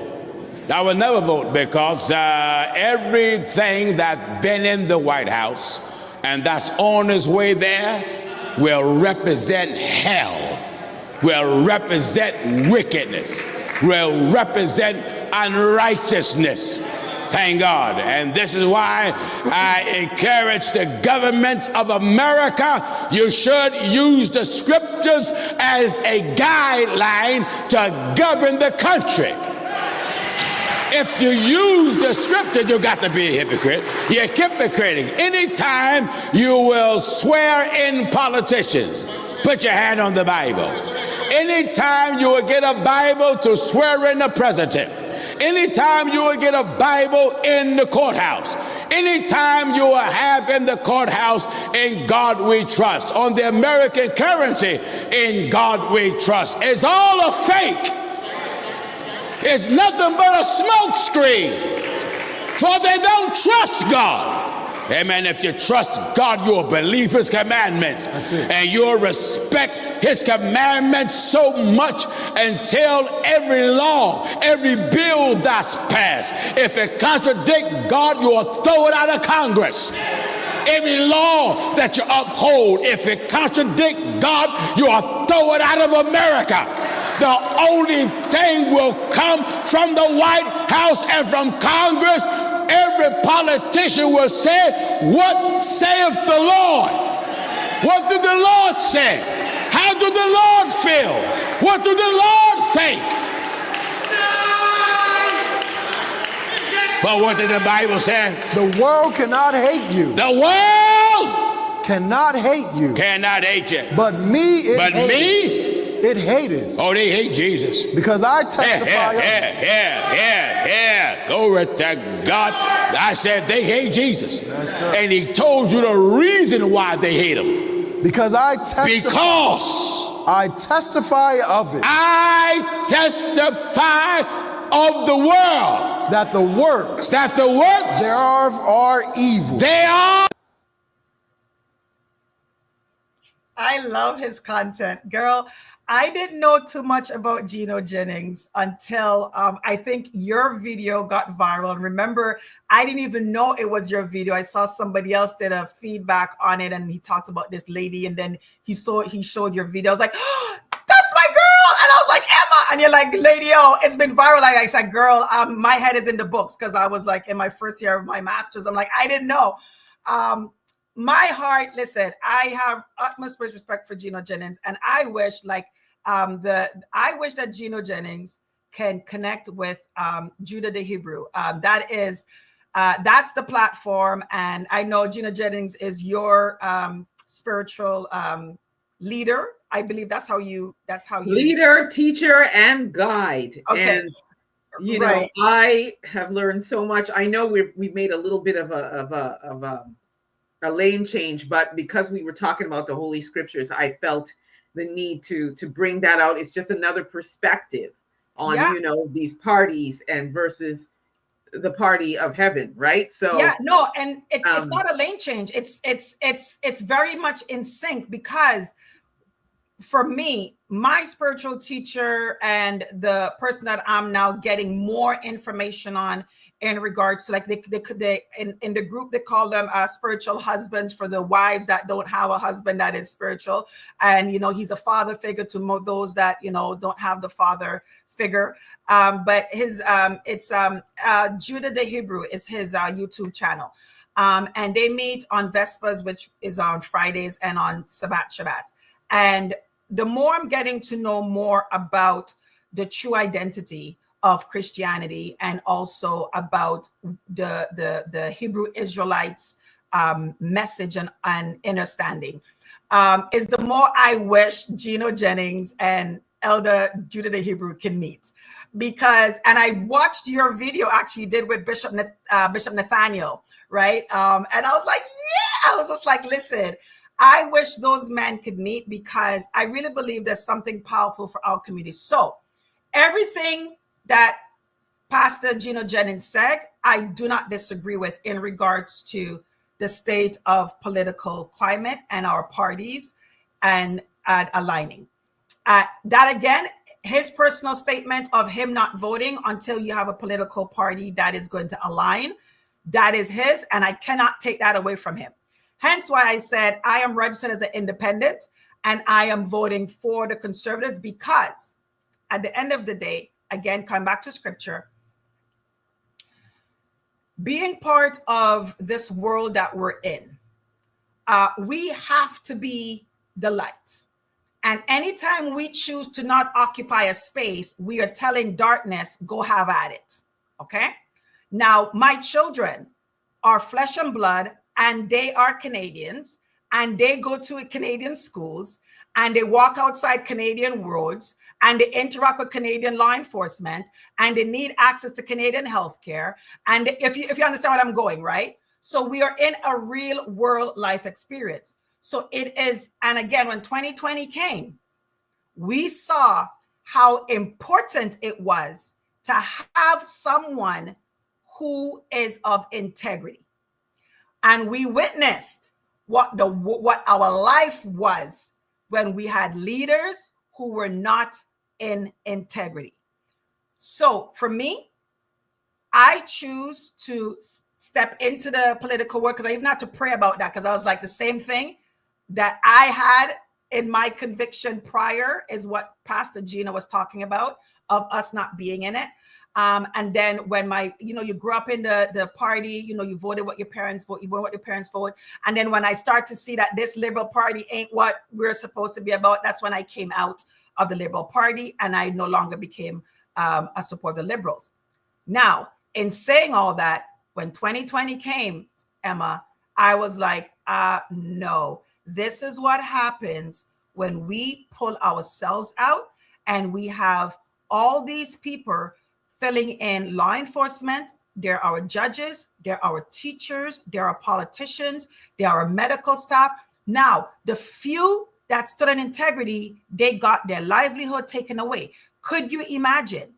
Speaker 8: I will never vote because everything that's been in the White House and that's on its way there will represent hell, will represent wickedness, will represent unrighteousness. Thank God. And this is why I encourage the government of America, you should use the scriptures as a guideline to govern the country. If you use the scripture, you got to be a hypocrite. You're hypocritic. Anytime you will swear in politicians, put your hand on the Bible. Anytime you will get a Bible to swear in the president. Anytime you will get a Bible in the courthouse. Anytime you will have in the courthouse, in God we trust. On the American currency, in God we trust. It's all a fake. It's nothing but a smoke screen, for they don't trust God. Amen. If you trust God, you'll believe his commandments. That's it. And you'll respect his commandments so much until every law, every bill that's passed, if it contradicts God, you'll throw it out of Congress. Every law that you uphold, if it contradicts God, you'll throw it out of America. The only thing will come from the White House and from Congress. Every politician will say, what saith the Lord? What did the Lord say? How did the Lord feel? What did the Lord think? But what did the Bible say?
Speaker 9: The world cannot hate you.
Speaker 8: The world
Speaker 9: cannot hate you.
Speaker 8: Cannot hate you.
Speaker 9: But me, It hateth.
Speaker 8: Oh, they hate Jesus.
Speaker 9: Because I testify of it.
Speaker 8: Yeah. Glory to God. I said they hate Jesus.
Speaker 9: Yes, sir.
Speaker 8: And he told you the reason why they hate him.
Speaker 9: Because I testify.
Speaker 8: Because
Speaker 9: I testify of it.
Speaker 8: I testify of the world.
Speaker 9: That the works.
Speaker 8: Thereof
Speaker 9: are evil.
Speaker 8: They are.
Speaker 2: I love his content, girl. I didn't know too much about Gino Jennings until I think your video got viral. And remember, I didn't even know it was your video. I saw somebody else did a feedback on it, and he talked about this lady, and then he showed your video. I was like, oh, that's my girl. And I was like, Emma. And you're like, lady, oh, it's been viral. Like I said, girl, my head is in the books because I was like in my first year of my master's. I'm like, I didn't know. My heart, listen, I have utmost respect for Gino Jennings, and I wish I wish that Gino Jennings can connect with Judah the Hebrew. That's the platform, and I know Gino Jennings is your spiritual leader. I believe that's how you
Speaker 1: leader, teacher, and guide.
Speaker 2: Okay.
Speaker 1: And you know, I have learned so much. I know we've made a little bit of a lane change, but because we were talking about the Holy Scriptures, I felt the need to bring that out. It's just another perspective on you know, these parties and versus the party of heaven, right? So
Speaker 2: and it's not a lane change. It's very much in sync, because for me, my spiritual teacher and the person that I'm now getting more information on in regards to, like, they in the group, they call them spiritual husbands for the wives that don't have a husband that is spiritual. And, you know, he's a father figure to those that, you know, don't have the father figure. But his, it's Judah the Hebrew is his YouTube channel. And they meet on Vespers, which is on Fridays, and on Shabbat. And the more I'm getting to know more about the true identity of Christianity, and also about the Hebrew Israelites message and understanding, is the more I wish Gino Jennings and Elder Judah the Hebrew can meet. Because, and I watched your video actually you did with Bishop Nathaniel, right? And I was like, yeah, I was just like, listen, I wish those men could meet, because I really believe there's something powerful for our community. So everything that Pastor Gino Jennings said, I do not disagree with in regards to the state of political climate and our parties and aligning. That again, his personal statement of him not voting until you have a political party that is going to align, that is his, and I cannot take that away from him. Hence why I said I am registered as an independent, and I am voting for the conservatives, because at the end of the day, again, come back to scripture, being part of this world that we're in, we have to be the light. And anytime we choose to not occupy a space, we are telling darkness, go have at it. Okay? Now, my children are flesh and blood, and they are Canadians, and they go to Canadian schools, and they walk outside Canadian roads, and they interact with Canadian law enforcement, and they need access to Canadian healthcare. And if you understand what I'm going, right? So we are in a real world life experience. So it is, and again, when 2020 came, we saw how important it was to have someone who is of integrity. And we witnessed what our life was when we had leaders who were not in integrity. So for me, I choose to step into the political work, because I even had to pray about that, because I was like, the same thing that I had in my conviction prior is what Pastor Gina was talking about, of us not being in it. And then when you grew up in the party, you voted what your parents vote, you voted what your parents vote. And then when I start to see that this Liberal Party ain't what we're supposed to be about, that's when I came out of the Liberal Party, and I no longer became a supporter of the Liberals. Now, in saying all that, when 2020 came, Emma, I was like, no, this is what happens when we pull ourselves out and we have all these people filling in law enforcement. They're our judges, they're our teachers, they're our politicians, they're our medical staff. Now, the few that stood in integrity, they got their livelihood taken away. Could you imagine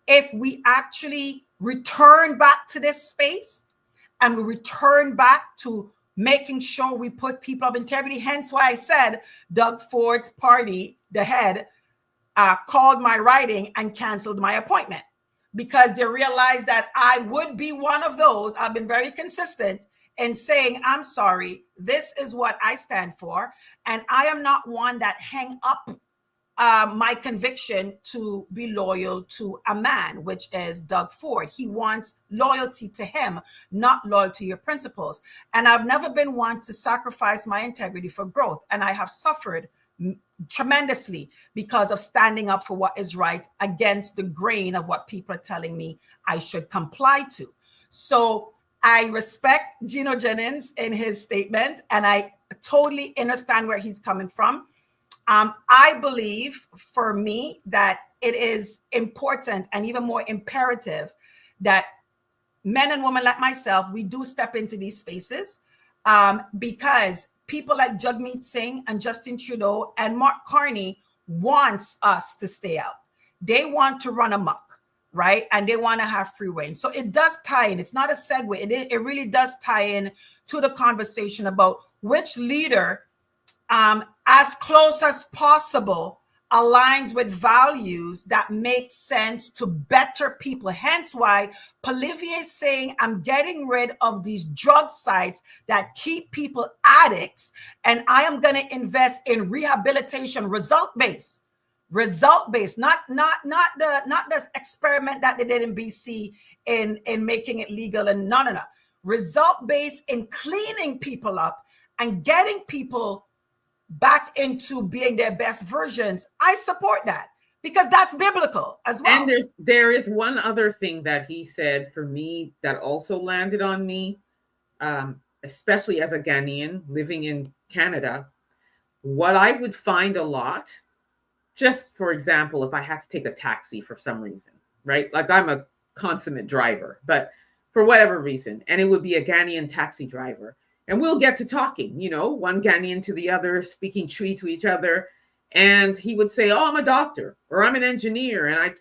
Speaker 2: if we actually return back to this space and we return back to making sure we put people of integrity? Hence why I said Doug Ford's party, the head, called my writing and canceled my appointment, because they realized that I would be one of those. I've been very consistent in saying, I'm sorry, this is what I stand for. And I am not one that hang up my conviction to be loyal to a man, which is Doug Ford. He wants loyalty to him, not loyalty to your principles. And I've never been one to sacrifice my integrity for growth. And I have suffered tremendously because of standing up for what is right against the grain of what people are telling me I should comply to. So I respect Gino Jennings in his statement, and I totally understand where he's coming from. I believe, for me, that it is important and even more imperative that men and women like myself, we do step into these spaces, because people like Jagmeet Singh and Justin Trudeau and Mark Carney wants us to stay out. They want to run amok, right? And they want to have free reign. So it does tie in. It's not a segue. It really does tie in to the conversation about which leader, as close as possible, aligns with values that make sense to better people. Hence why Polivier is saying, I'm getting rid of these drug sites that keep people addicts, and I am going to invest in rehabilitation, result-based, not the experiment that they did in BC in making it legal, and no. Result-based in cleaning people up and getting people back into being their best versions. I support that because that's biblical as well.
Speaker 1: And there is one other thing that he said for me that also landed on me, especially as a Ghanaian living in Canada. What I would find a lot, just for example, if I had to take a taxi for some reason, right? Like I'm a consummate driver, but for whatever reason, and it would be a Ghanaian taxi driver. And we'll get to talking, one Ghanaian to the other, speaking Twi to each other. And he would say, oh, I'm a doctor, or I'm an engineer. And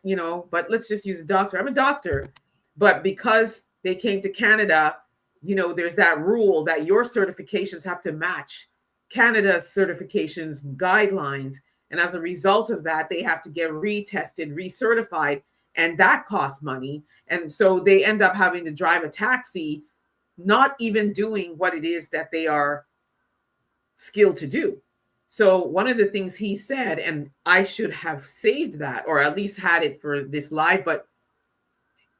Speaker 1: but let's just use a doctor. I'm a doctor. But because they came to Canada, there's that rule that your certifications have to match Canada's certifications guidelines. And as a result of that, they have to get retested, recertified, and that costs money. And so they end up having to drive a taxi, not even doing what it is that they are skilled to do. So one of the things he said, and I should have saved that, or at least had it for this live, but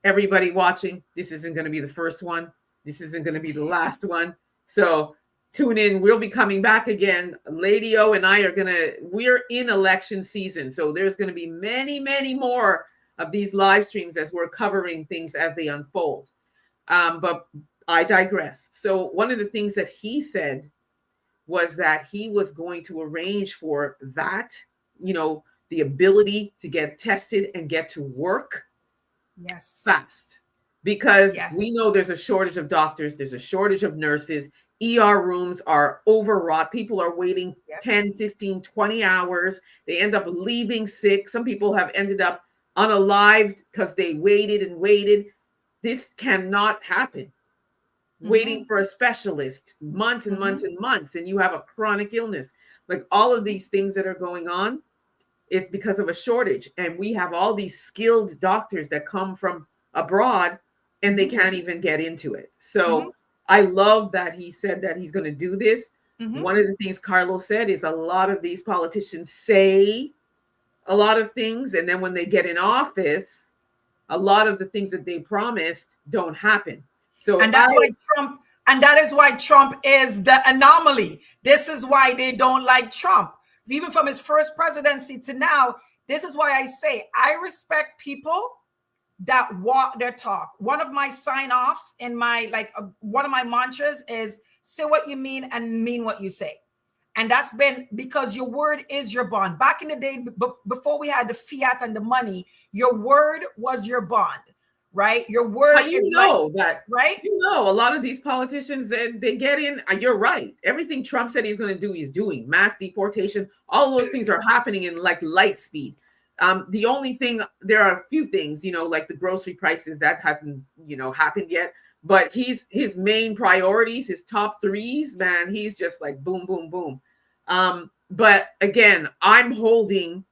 Speaker 1: everybody watching, this isn't going to be the first one. This isn't going to be the last one. So tune in. We'll be coming back again. Lady O and I we're in election season. So there's going to be many, many more of these live streams as we're covering things as they unfold. But I digress. So one of the things that he said was that he was going to arrange for that, the ability to get tested and get to work fast. Because we know there's a shortage of doctors, there's a shortage of nurses, ER rooms are overwrought. People are waiting 10, 15, 20 hours. They end up leaving sick. Some people have ended up unalived because they waited and waited. This cannot happen. Waiting for a specialist months and months and months, and you have a chronic illness. Like all of these things that are going on is because of a shortage. And we have all these skilled doctors that come from abroad and they can't even get into it. So I love that he said that he's going to do this. One of the things Carlos said is a lot of these politicians say a lot of things, and then when they get in office, a lot of the things that they promised don't happen. So
Speaker 2: that is why Trump is the anomaly. This is why they don't like Trump. Even from his first presidency to now, this is why I say I respect people that walk their talk. One of my sign-offs in my one of my mantras is say what you mean and mean what you say. And that's been because your word is your bond. Back in the day, before we had the fiat and the money, your word was your bond, right? Your word
Speaker 1: But
Speaker 2: is like,
Speaker 1: that,
Speaker 2: right?
Speaker 1: A lot of these politicians, they get in. You're right. Everything Trump said he's going to do, he's doing. Mass deportation, all those things are happening in like light speed. The only thing, there are a few things, like the grocery prices, that hasn't, happened yet. But his main priorities, his top threes, man, he's just like boom, boom, boom. But again, I'm holding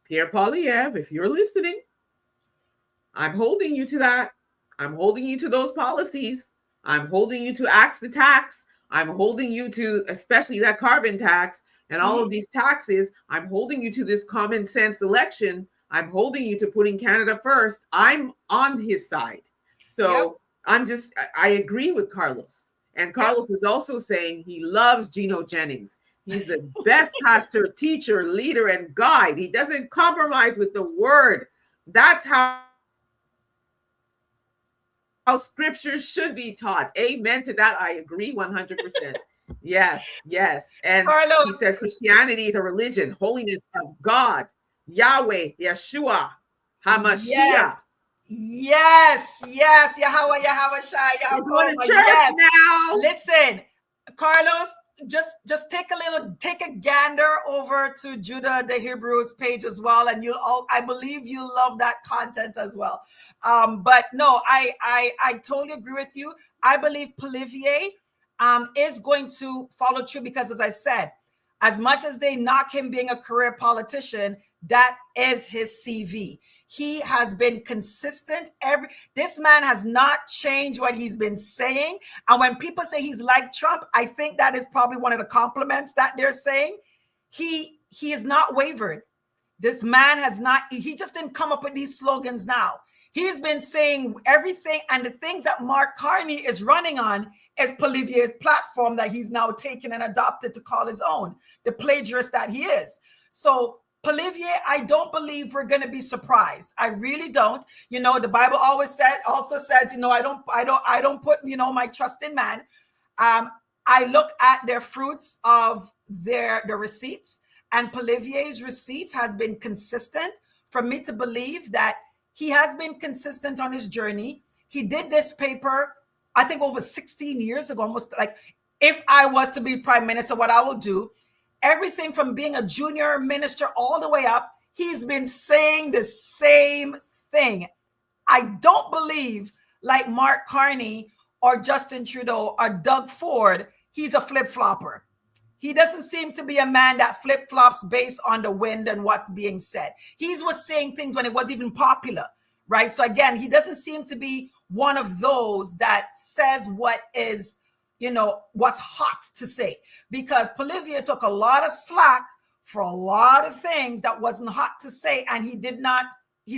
Speaker 1: Pierre Poilievre, if you're listening, I'm holding you to that. I'm holding you to those policies. I'm holding you to axe the tax. I'm holding you to especially that carbon tax and all of these taxes. I'm holding you to this common sense election. I'm holding you to putting Canada first. I'm on his side. So I agree with Carlos. And Carlos is also saying he loves Gino Jennings. He's the best pastor, teacher, leader, and guide. He doesn't compromise with the word. That's how scripture should be taught. Amen to that. I agree 100%. Yes. And
Speaker 2: Carlos,
Speaker 1: he said Christianity is a religion, holiness of God, Yahweh, Yeshua, HaMashiach.
Speaker 2: Yes, Yahweh Shai,
Speaker 1: We're going to church now.
Speaker 2: Listen, Carlos, just take a gander over to Judah the Hebrew's page as well, and I believe you love that content as well. But no, I totally agree with you. I believe Poilievre is going to follow through because, as I said, as much as they knock him being a career politician, that is his CV. He has been consistent. This man has not changed what he's been saying. And when people say he's like Trump, I think that is probably one of the compliments that they're saying. He has not wavered. This man has not, he just didn't come up with these slogans now. He's been saying everything, and the things that Mark Carney is running on is Poilievre's platform that he's now taken and adopted to call his own, the plagiarist that he is. So Poilievre, I don't believe we're going to be surprised. I really don't. The Bible also says, I don't put, my trust in man. I look at their fruits of the receipts, and Poilievre's receipts has been consistent for me to believe that he has been consistent on his journey. He did this paper, I think, over 16 years ago, almost like, if I was to be prime minister, what I will do. Everything from being a junior minister all the way up, he's been saying the same thing. I don't believe, like Mark Carney or Justin Trudeau or Doug Ford, he's a flip-flopper. He doesn't seem to be a man that flip-flops based on the wind and what's being said. He was saying things when it wasn't even popular, right? So again, he doesn't seem to be one of those that says what is, what's hot to say, because Poilievre took a lot of slack for a lot of things that wasn't hot to say, and he's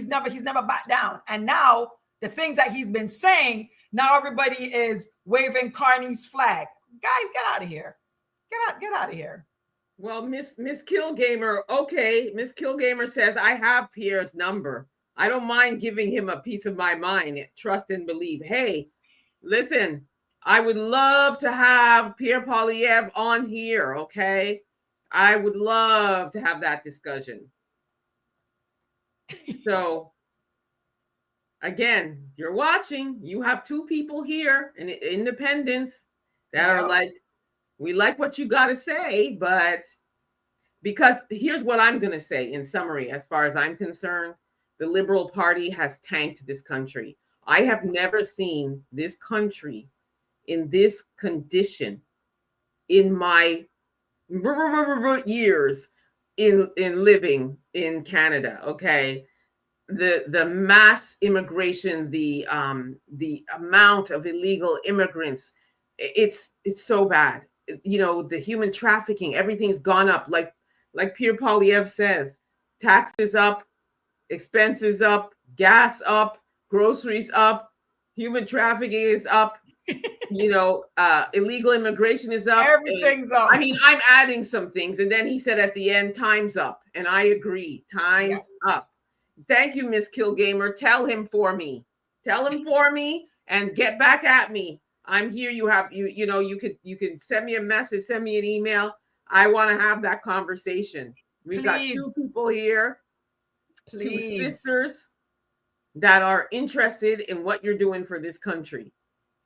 Speaker 2: never backed down. And now the things that he's been saying, now everybody is waving Carney's flag. Guys, get out of here. Get out of here.
Speaker 1: Well, Miss Killgamer, okay. Miss Killgamer says, I have Pierre's number. I don't mind giving him a piece of my mind. Trust and believe. Hey, listen, I would love to have Pierre Poilievre on here, okay? I would love to have that discussion. So, again, you're watching. You have two people here in Independence that are like, we like what you got to say, but because here's what I'm going to say in summary, as far as I'm concerned, the Liberal Party has tanked this country. I have never seen this country in this condition in my years in living in Canada. Okay, the mass immigration, the amount of illegal immigrants, it's so bad. The human trafficking, everything's gone up. Like Pierre Poilievre says, taxes up, expenses up, gas up, groceries up, human trafficking is up. Illegal immigration is up.
Speaker 2: Everything's up.
Speaker 1: I mean, I'm adding some things. And then he said at the end, time's up. And I agree. Time's up. Thank you, Miss Killgamer. Tell him for me. And get back at me. I'm here. You can send me a message, send me an email. I want to have that conversation. We've got
Speaker 2: Please.
Speaker 1: two people here, two
Speaker 2: Please.
Speaker 1: sisters that are interested in what you're doing for this country.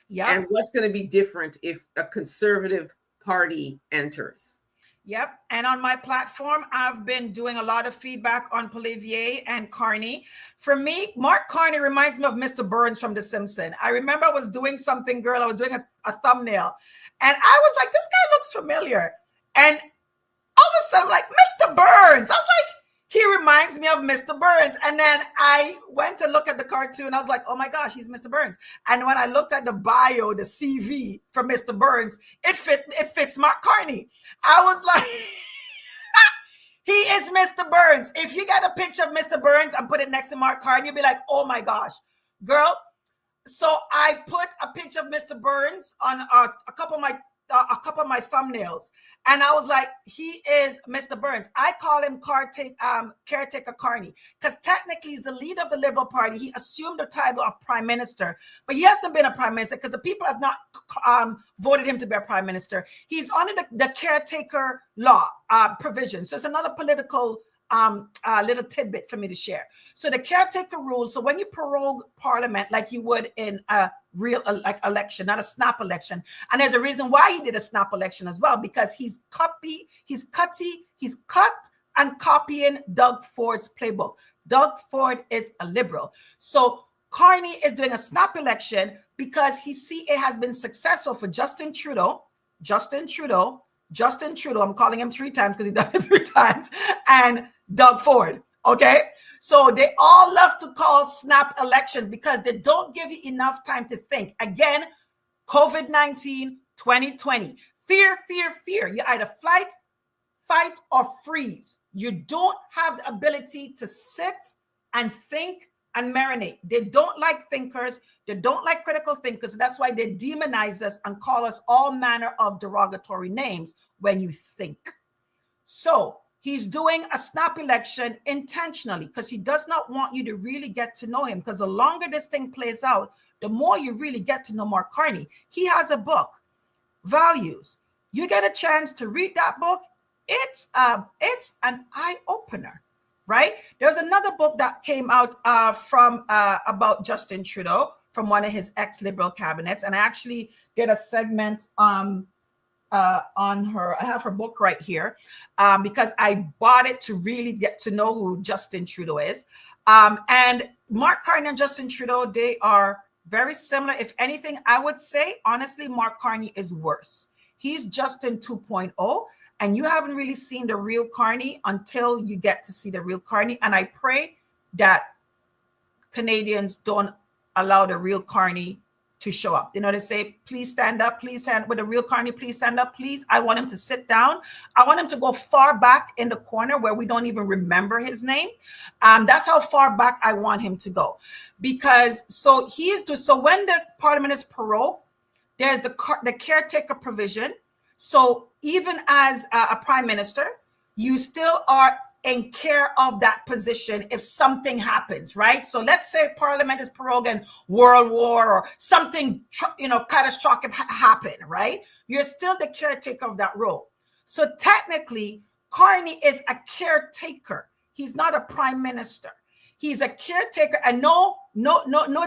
Speaker 2: Yep.
Speaker 1: And what's going to be different if a conservative party enters.
Speaker 2: Yep. And on my platform, I've been doing a lot of feedback on Polivier and Carney. For me, Mark Carney reminds me of Mr. Burns from The Simpsons. I remember I was doing something, girl. I was doing a thumbnail. And I was like, this guy looks familiar. And all of a sudden, I'm like, Mr. Burns. I was like, he reminds me of Mr. Burns. And then I went to look at the cartoon. I was like, oh my gosh, he's Mr. Burns. And when I looked at the bio, the CV for Mr. Burns, it fits Mark Carney. I was like, he is Mr. Burns. If you got a picture of Mr. Burns and put it next to Mark Carney, you'll be like, oh my gosh, girl. So I put a picture of Mr. Burns on a couple of my thumbnails, and I was like, he is Mr. Burns. I call him Caretaker Carney because technically he's the leader of the Liberal Party. He assumed the title of Prime Minister, but he hasn't been a Prime Minister because the people have not voted him to be a Prime Minister. He's under the Caretaker law provision. So it's another political little tidbit for me to share. So the caretaker rule. So when you prorogue Parliament like you would in a real election, not a snap election, and there's a reason why he did a snap election as well, because he's cut and copying Doug Ford's playbook. Doug Ford is a liberal. So Carney is doing a snap election because he see it has been successful for Justin Trudeau. I'm calling him 3 times because he done it 3 times, and Doug Ford. Okay. So they all love to call snap elections because they don't give you enough time to think. Again, COVID-19, 2020, fear. You either fight, or freeze. You don't have the ability to sit and think and marinate. They don't like thinkers. They don't like critical thinkers. That's why they demonize us and call us all manner of derogatory names when you think. So he's doing a snap election intentionally because he does not want you to really get to know him, because the longer this thing plays out, the more you really get to know Mark Carney. He has a book, Values. You get a chance to read that book. It's an eye-opener. Right? There's another book that came out from about Justin Trudeau from one of his ex-Liberal cabinets, and I actually did a segment on her. I have her book right here because I bought it to really get to know who Justin Trudeau is. And Mark Carney and Justin Trudeau, they are very similar. If anything, I would say honestly, Mark Carney is worse. He's Justin 2.0. And you haven't really seen the real Carney until you get to see the real Carney. And I pray that Canadians don't allow the real Carney to show up. You know, they say, please stand up, please stand with the real Carney, please stand up, please. I want him to sit down. I want him to go far back in the corner where we don't even remember his name. That's how far back I want him to go. Because so when the Parliament is prorogued, there's the caretaker provision. So even as a prime minister, you still are in care of that position if something happens, right? So let's say Parliament is prorogued and World War or something, catastrophic happen, right? You're still the caretaker of that role. So technically, Carney is a caretaker. He's not a prime minister. He's a caretaker, and no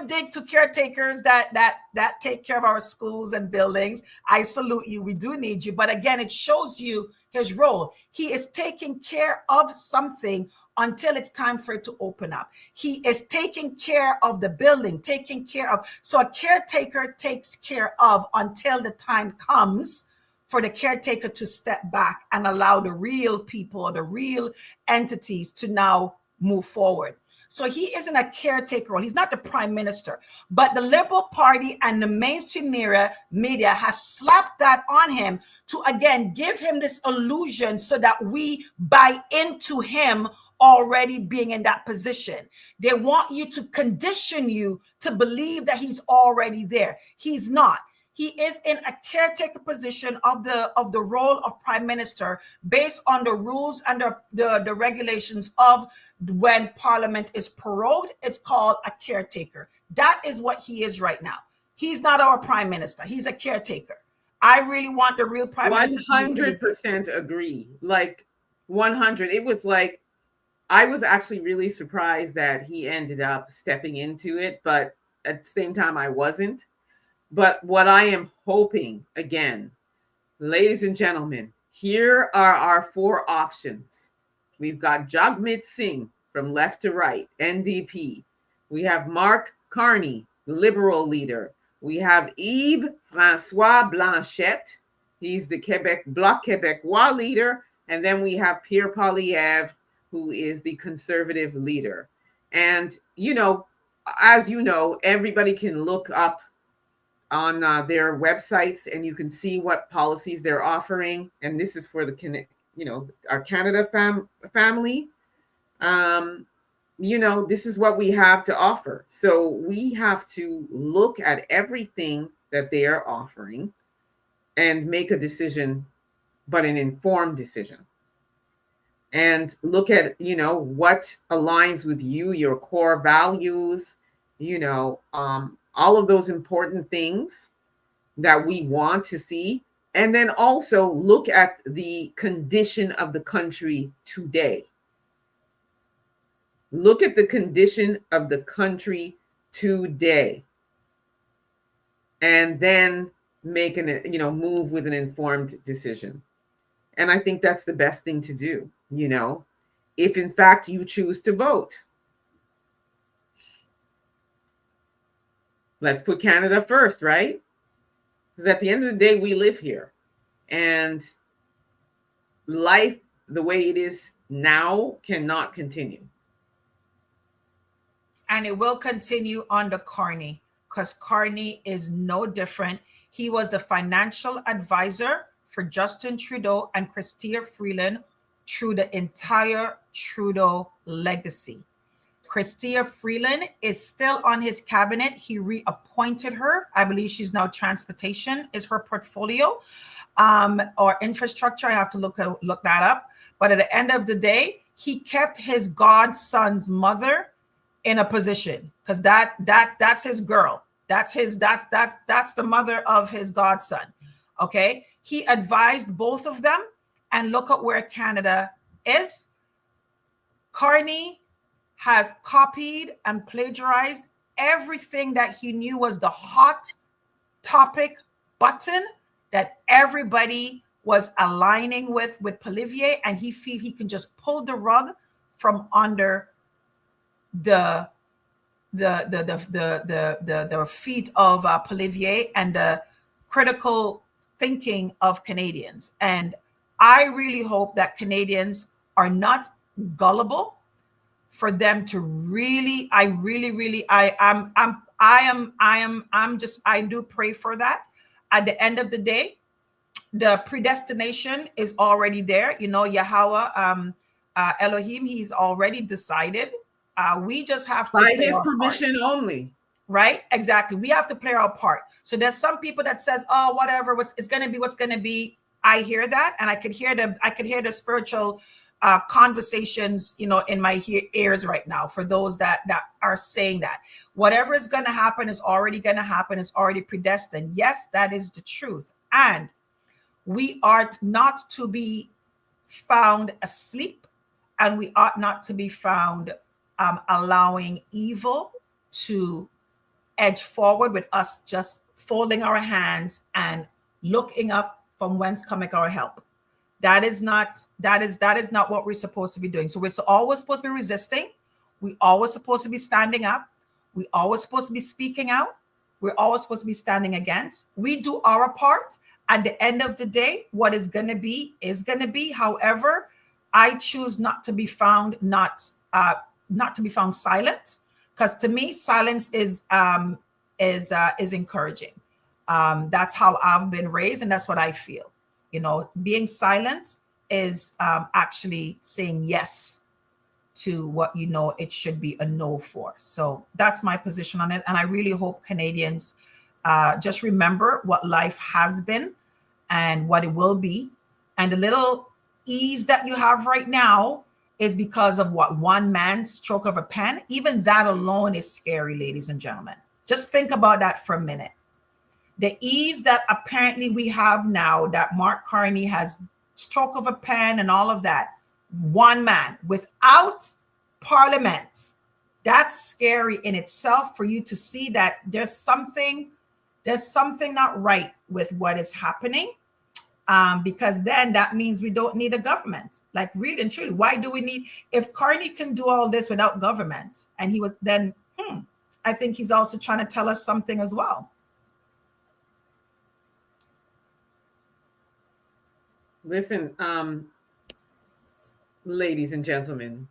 Speaker 2: dig to caretakers that take care of our schools and buildings. I salute you. We do need you. But again, it shows you his role. He is taking care of something until it's time for it to open up. He is taking care of the building, so a caretaker takes care of until the time comes for the caretaker to step back and allow the real people or the real entities to now move forward. So he isn't a caretaker role. He's not the prime minister. But the Liberal Party and the mainstream media has slapped that on him to, again, give him this illusion so that we buy into him already being in that position. They want you to condition you to believe that he's already there. He's not. He is in a caretaker position of the role of prime minister based on the rules and the regulations of when Parliament is prorogued. It's called a caretaker. That is what he is right now. He's not our prime minister. He's a caretaker. I really want the real prime minister to be really.
Speaker 1: 100% agree. Like 100. It was like I was actually really surprised that he ended up stepping into it, but at the same time I wasn't. But what I am hoping, again, ladies and gentlemen, here are our four options. We've got Jagmeet Singh from left to right, NDP. We have Mark Carney, Liberal leader. We have Yves Francois Blanchette. He's the Bloc Québécois leader. And then we have Pierre Poilievre, who is the Conservative leader. And, as you know, everybody can look up on their websites and you can see what policies they're offering. And this is for our Canada family. This is what we have to offer. So we have to look at everything that they are offering and make a decision, but an informed decision. And look at, what aligns with you, your core values, all of those important things that we want to see. And then also look at the condition of the country today. Look at the condition of the country today. And then make move with an informed decision. And I think that's the best thing to do, if in fact you choose to vote. Let's put Canada first, right? Because at the end of the day, we live here. And life, the way it is now, cannot continue.
Speaker 2: And it will continue under Carney, because Carney is no different. He was the financial advisor for Justin Trudeau and Chrystia Freeland through the entire Trudeau legacy. Chrystia Freeland is still on his cabinet. He reappointed her. I believe she's now transportation is her portfolio, or infrastructure. I have to look that up. But at the end of the day, he kept his godson's mother in a position, because that's his girl. That's the mother of his godson. Okay. He advised both of them, and look at where Canada is. Carney has copied and plagiarized everything that he knew was the hot topic button that everybody was aligning with Poilievre, and he feel he can just pull the rug from under the feet of Poilievre and the critical thinking of Canadians. And I really hope that Canadians are not gullible for them to really, I do pray for that. At the end of the day, the predestination is already there. Yahweh, Elohim, he's already decided. We just have to
Speaker 1: by his permission only.
Speaker 2: Right? Exactly. We have to play our part. So there's some people that says, oh, whatever, it's going to be what's going to be. I hear that. And I could hear the spiritual conversations, in my ears right now, for those that are saying that whatever is going to happen is already going to happen. It's already predestined. Yes, that is the truth. And we are not to be found asleep, and we ought not to be found allowing evil to edge forward with us just folding our hands and looking up from whence cometh our help. That is not what we're supposed to be doing. So we're always supposed to be resisting. We're always supposed to be standing up. We're always supposed to be speaking out. We're always supposed to be standing against. We do our part. At the end of the day, what is going to be is going to be. However, I choose not to be found silent, because to me, silence is encouraging. That's how I've been raised, and that's what I feel. Being silent is actually saying yes to what it should be a no for. So that's my position on it. And I really hope Canadians just remember what life has been and what it will be. And the little ease that you have right now is because of what one man's stroke of a pen. Even that alone is scary, ladies and gentlemen. Just think about that for a minute. The ease that apparently we have now, that Mark Carney has stroke of a pen and all of that, one man without parliament. That's scary in itself, for you to see that there's something not right with what is happening. Because then that means we don't need a government. Like, really and truly, why do we need, if Carney can do all this without government, and he was then, I think he's also trying to tell us something as well.
Speaker 1: Listen, ladies and gentlemen,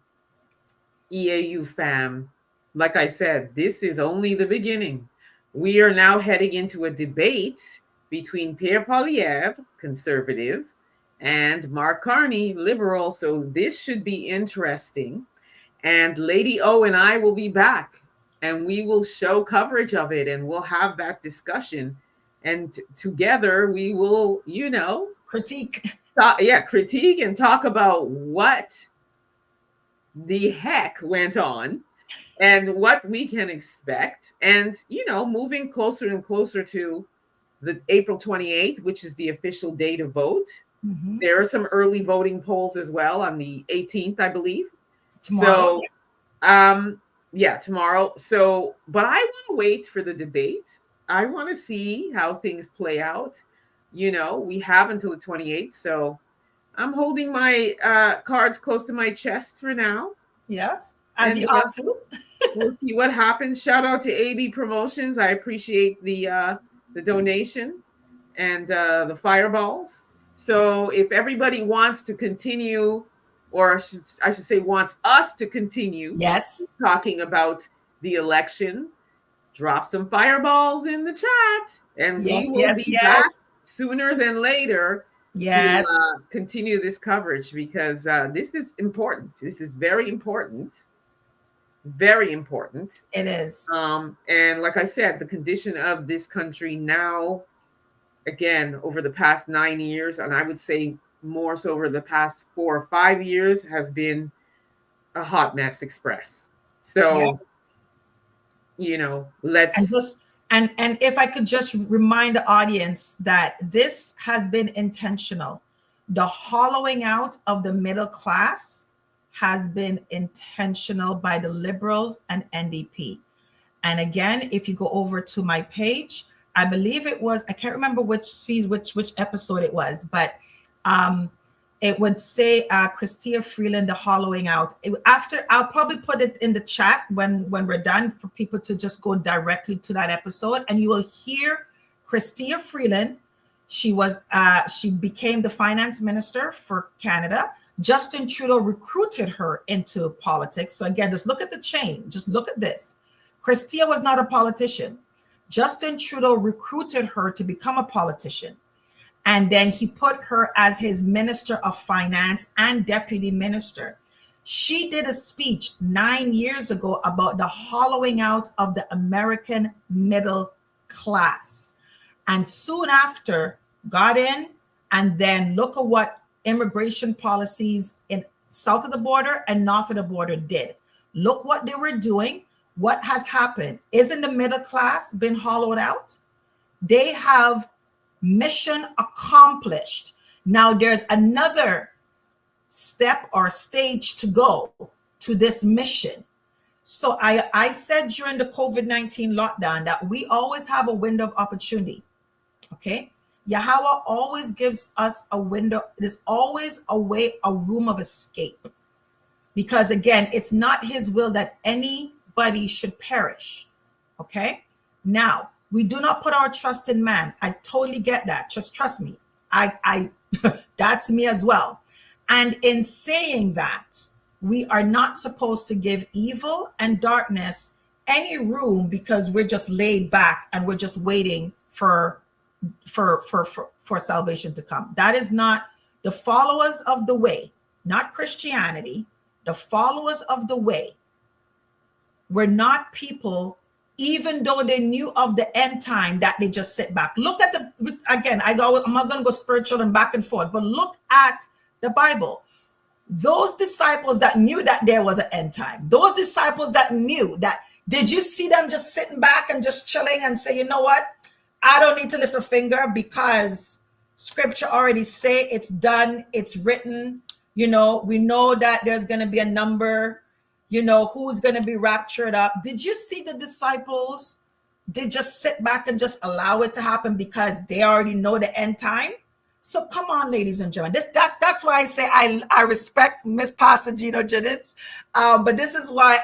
Speaker 1: EAU fam, like I said, this is only the beginning. We are now heading into a debate between Pierre Poilievre, conservative, and Mark Carney, liberal. So this should be interesting. And Lady O and I will be back, and we will show coverage of it, and we'll have that discussion. And together we will,
Speaker 2: critique.
Speaker 1: Critique and talk about what the heck went on and what we can expect. And, moving closer and closer to the April 28th, which is the official date of vote.
Speaker 2: Mm-hmm.
Speaker 1: There are some early voting polls as well on the 18th, I believe.
Speaker 2: Tomorrow.
Speaker 1: So, tomorrow. So, but I want to wait for the debate. I want to see how things play out. We have until the 28th. So I'm holding my cards close to my chest for now.
Speaker 2: Yes, as you ought to.
Speaker 1: We'll see what happens. Shout out to AB Promotions. I appreciate the donation and the fireballs. So if everybody wants to continue, or I should say wants us to continue talking about the election, drop some fireballs in the chat, and we will be back sooner than later to continue this coverage, because this is important. This is very important. Very important.
Speaker 2: It is.
Speaker 1: And like I said, the condition of this country now, again, over the past 9 years, and I would say more so over the past 4 or 5 years, has been a hot mess express. So, let's...
Speaker 2: And if I could just remind the audience that this has been intentional. The hollowing out of the middle class has been intentional by the Liberals and NDP. And again, if you go over to my page, I believe it was, I can't remember which episode it was, but it would say Chrystia Freeland, the hollowing out. I'll probably put it in the chat when we're done, for people to just go directly to that episode, and you will hear Chrystia Freeland. She became the finance minister for Canada. Justin Trudeau recruited her into politics. So again, just look at the chain. Just look at this. Chrystia was not a politician. Justin Trudeau recruited her to become a politician. And then he put her as his minister of finance and deputy minister. She did a speech 9 years ago about the hollowing out of the American middle class. And soon after, got in, and then look at what immigration policies in south of the border and north of the border did. Look what they were doing. What has happened? Isn't the middle class been hollowed out? They have mission accomplished. Now there's another step or stage to go to this mission. So I said during the COVID-19 lockdown that we always have a window of opportunity. Okay. Yahweh always gives us a window. There's always a way, a room of escape. Because again, it's not his will that anybody should perish. Okay. Now, we do not put our trust in man. I totally get that. Just trust me. I that's me as well. And in saying that, we are not supposed to give evil and darkness any room, because we're just laid back and we're just waiting for salvation to come. That is not the followers of the way, not Christianity. The followers of the way were not people, even though they knew of the end time, that they just sit back. Look at again, I'm not going to go spiritual and back and forth, but look at the Bible. Those disciples that knew that there was an end time, those disciples that knew that, did you see them just sitting back and just chilling and say, you know what? I don't need to lift a finger because scripture already say it's done, it's written. We know that there's going to be a number, who's going to be raptured up. Did you see the disciples? They just sit back and just allow it to happen because they already know the end time. So come on, ladies and gentlemen. That's why I say I respect Miss Pastor Gino Jennings. But this is why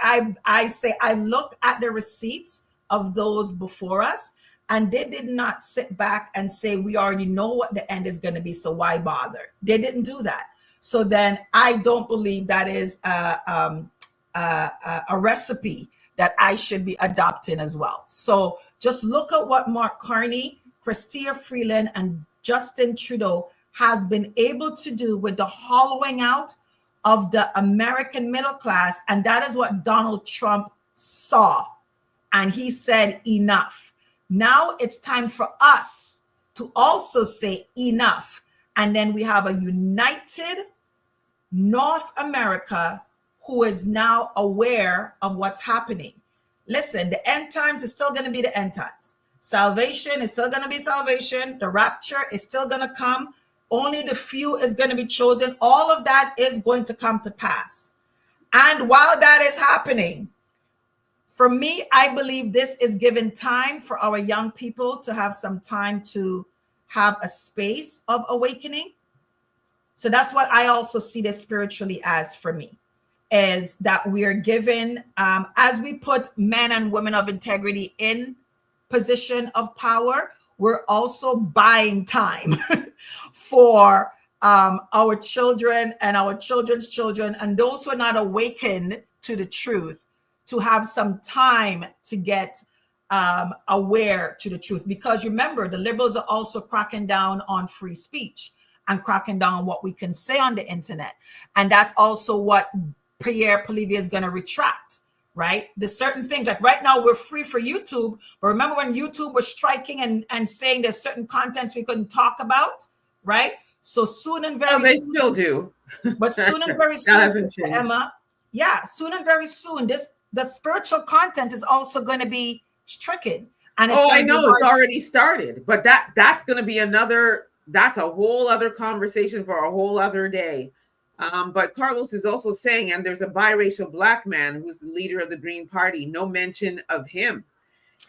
Speaker 2: I say I look at the receipts of those before us, and they did not sit back and say, we already know what the end is going to be, so why bother? They didn't do that. So then I don't believe that is a recipe that I should be adopting as well. So just look at what Mark Carney, Chrystia Freeland, and Justin Trudeau has been able to do with the hollowing out of the American middle class. And that is what Donald Trump saw. And he said, enough. Now it's time for us to also say enough. And then we have a united North America who is now aware of what's happening. Listen, the end times is still going to be the end times. Salvation is still going to be salvation. The rapture is still going to come. Only the few is going to be chosen. All of that is going to come to pass. And while that is happening, for me, I believe this is given time for our young people to have some time to have a space of awakening. So that's what I also see this spiritually as for me, is that we are given, as we put men and women of integrity in position of power, we're also buying time for our children and our children's children and those who are not awakened to the truth to have some time to get aware to the truth. Because remember, the liberals are also cracking down on free speech and cracking down on what we can say on the internet. And that's also what Pierre Poilievre is going to retract. Right? There's certain things like right now we're free for YouTube, but remember when YouTube was striking and saying there's certain contents we couldn't talk about, right? So soon and very
Speaker 1: they
Speaker 2: soon,
Speaker 1: still do,
Speaker 2: but soon and very soon, Sister Emma, soon and very soon, the spiritual content is also going to be stricken. And it's
Speaker 1: I know it's already started, but that's going to be that's a whole other conversation for a whole other day. But Carlos is also saying, and there's a biracial black man who's the leader of the Green Party, no mention of him,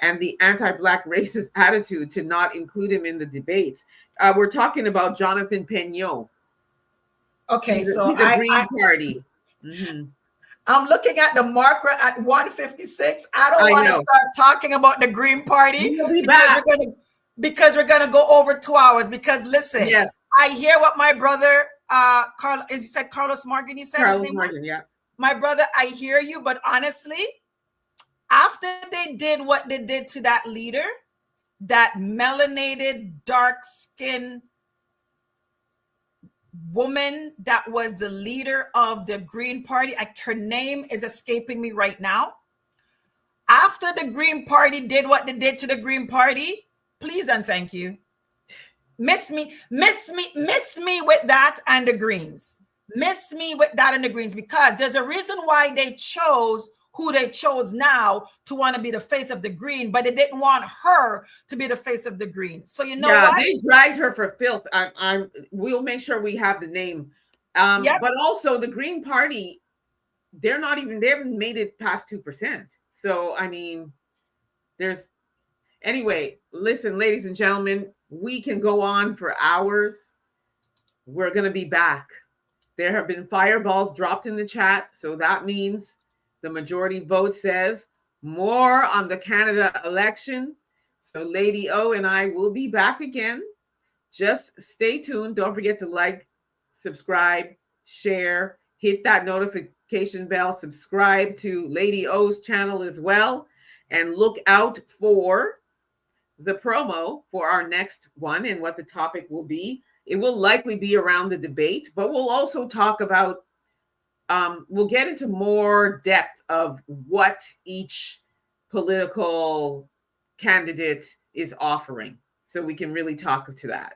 Speaker 1: and the anti-black racist attitude to not include him in the debates. We're talking about Jonathan Peignot.
Speaker 2: Okay,
Speaker 1: he's
Speaker 2: so
Speaker 1: the Green Party. Mm-hmm.
Speaker 2: I'm looking at the marker at 156. I don't want to start talking about the Green Party.
Speaker 1: We'll be back.
Speaker 2: Because we're gonna go over 2 hours. Because listen,
Speaker 1: yes,
Speaker 2: I hear what my brother Carlos, you said Carlos Morgan, you said
Speaker 1: Carlos
Speaker 2: his name
Speaker 1: Morgan,
Speaker 2: was?
Speaker 1: yeah.
Speaker 2: My brother, I hear you, but honestly, after they did what they did to that leader, that melanated, dark-skinned woman that was the leader of the Green Party, her name is escaping me right now. After the Green Party did what they did to the Green Party, please and thank you. Miss me with that and the Greens. Miss me with that and the Greens, because there's a reason why they chose who they chose now to want to be the face of the Green, but they didn't want her to be the face of the Green. So you know what?
Speaker 1: They dragged her for filth. We'll make sure we have the name. But also the Green Party, they haven't made it past 2%. So I mean, anyway, listen, ladies and gentlemen, we can go on for hours. We're going to be back. There have been fireballs dropped in the chat. So that means the majority vote says more on the Canada election. So Lady O and I will be back again. Just stay tuned. Don't forget to like, subscribe, share, hit that notification bell, subscribe to Lady O's channel as well, and look out for the promo for our next one and what the topic will be. It will likely be around the debate, but we'll also talk about, we'll get into more depth of what each political candidate is offering. So we can really talk to that.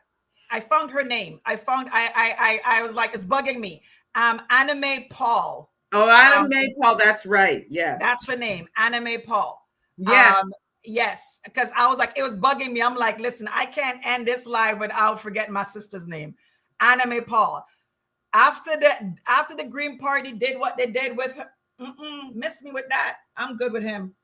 Speaker 2: I found her name. I was like, it's bugging me. Anime Paul.
Speaker 1: Oh, Anime Paul. That's right. Yeah.
Speaker 2: That's her name. Anime Paul.
Speaker 1: Yes.
Speaker 2: Yes, because I was like, it was bugging me. I'm like, listen, I can't end this live without forgetting my sister's name, Anime Paul. After the Green Party did what they did with her, miss me with that. I'm good with him.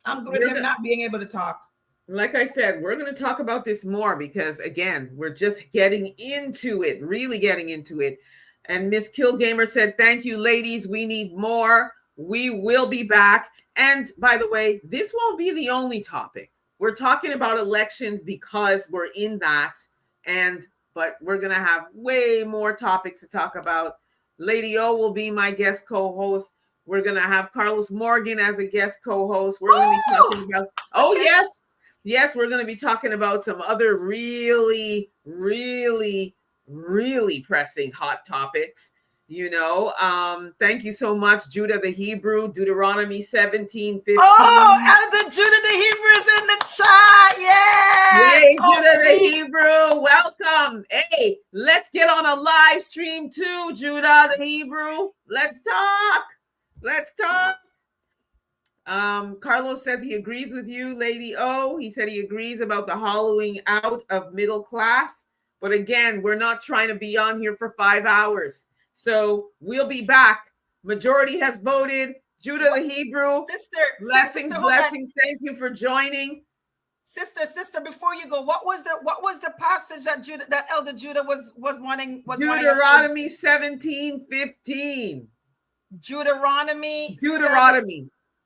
Speaker 2: I'm good with him not being able to talk.
Speaker 1: Like I said, we're going to talk about this more because, again, we're just getting into it, really getting into it. And Miss Killgamer said, thank you, ladies. We need more. We will be back. And by the way, this won't be the only topic. We're talking about elections because we're in that. But we're going to have way more topics to talk about. Lady O will be my guest co-host. We're going to have Carlos Morgan as a guest co-host. We're going to be talking about, yes. Yes, we're going to be talking about some other really, really, really pressing hot topics. Thank you so much, Judah the Hebrew, Deuteronomy 17:15.
Speaker 2: Oh, Elder Judah the Hebrew is in the chat. Yes.
Speaker 1: Hey, Judah the Hebrew, welcome. Hey, let's get on a live stream too, Judah the Hebrew. Let's talk. Carlos says he agrees with you, Lady O. He said he agrees about the hollowing out of middle class. But again, we're not trying to be on here for 5 hours. So we'll be back. Majority has voted. Judah the Hebrew. Blessings. Thank you for joining.
Speaker 2: Sister, before you go, what was the passage that Elder Judah was wanting?
Speaker 1: Deuteronomy 17:15.
Speaker 2: Deuteronomy.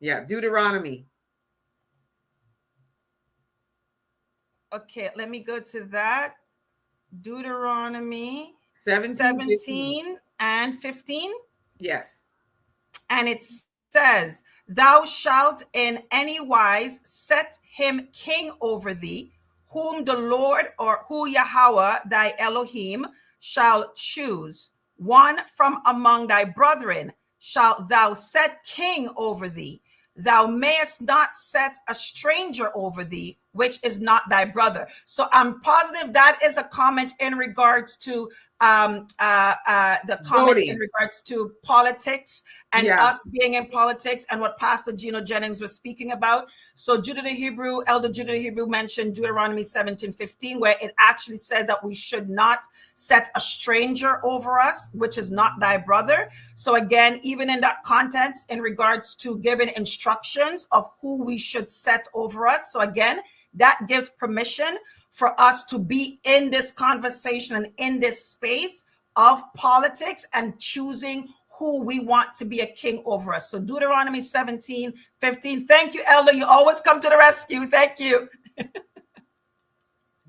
Speaker 1: Yeah, Deuteronomy.
Speaker 2: Okay, let me go to that. Deuteronomy
Speaker 1: 17
Speaker 2: and 15.
Speaker 1: Yes.
Speaker 2: And it says, thou shalt in any wise set him king over thee, whom the Lord or who Yahweh thy Elohim shall choose. One from among thy brethren shalt thou set king over thee. Thou mayest not set a stranger over thee, which is not thy brother. So I'm positive that is a comment in regards to the comment in regards to politics and us being in politics and what Pastor Gino Jennings was speaking about. So Elder Judah the Hebrew mentioned Deuteronomy 17:15, where it actually says that we should not set a stranger over us, which is not thy brother. So again, even in that context, in regards to giving instructions of who we should set over us. So again, that gives permission for us to be in this conversation and in this space of politics and choosing who we want to be a king over us. So Deuteronomy 17:15. Thank you, Elder. You always come to the rescue. Thank you.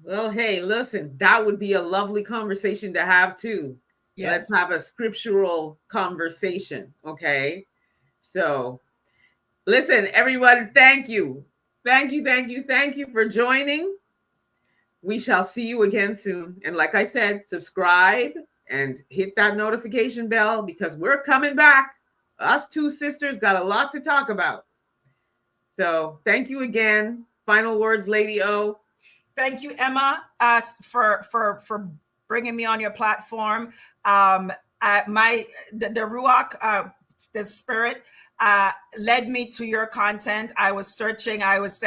Speaker 1: Well, hey, listen, that would be a lovely conversation to have too. Yes. Let's have a scriptural conversation. Okay. So listen, everyone, thank you. Thank you for joining. We shall see you again soon. And like I said, subscribe and hit that notification bell because we're coming back. Us two sisters got a lot to talk about. So thank you again. Final words, Lady O.
Speaker 2: Thank you, Emma, for bringing me on your platform. The Ruach, the Spirit, led me to your content. I was searching. I was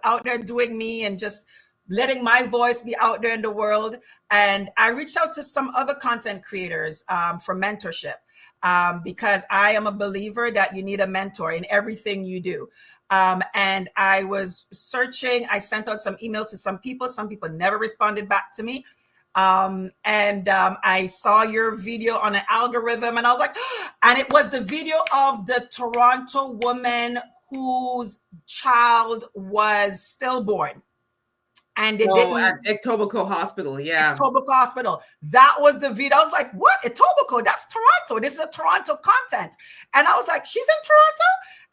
Speaker 2: out there doing me and just letting my voice be out there in the world. And I reached out to some other content creators for mentorship because I am a believer that you need a mentor in everything you do. And I was searching. I sent out some email to some people. Some people never responded back to me. I saw your video on an algorithm and I was like, and it was the video of the Toronto woman whose child was stillborn. And they didn't
Speaker 1: at Etobicoke Hospital, yeah.
Speaker 2: Etobicoke Hospital. That was the video. I was like, what? Etobicoke? That's Toronto. This is a Toronto content. And I was like, she's in Toronto?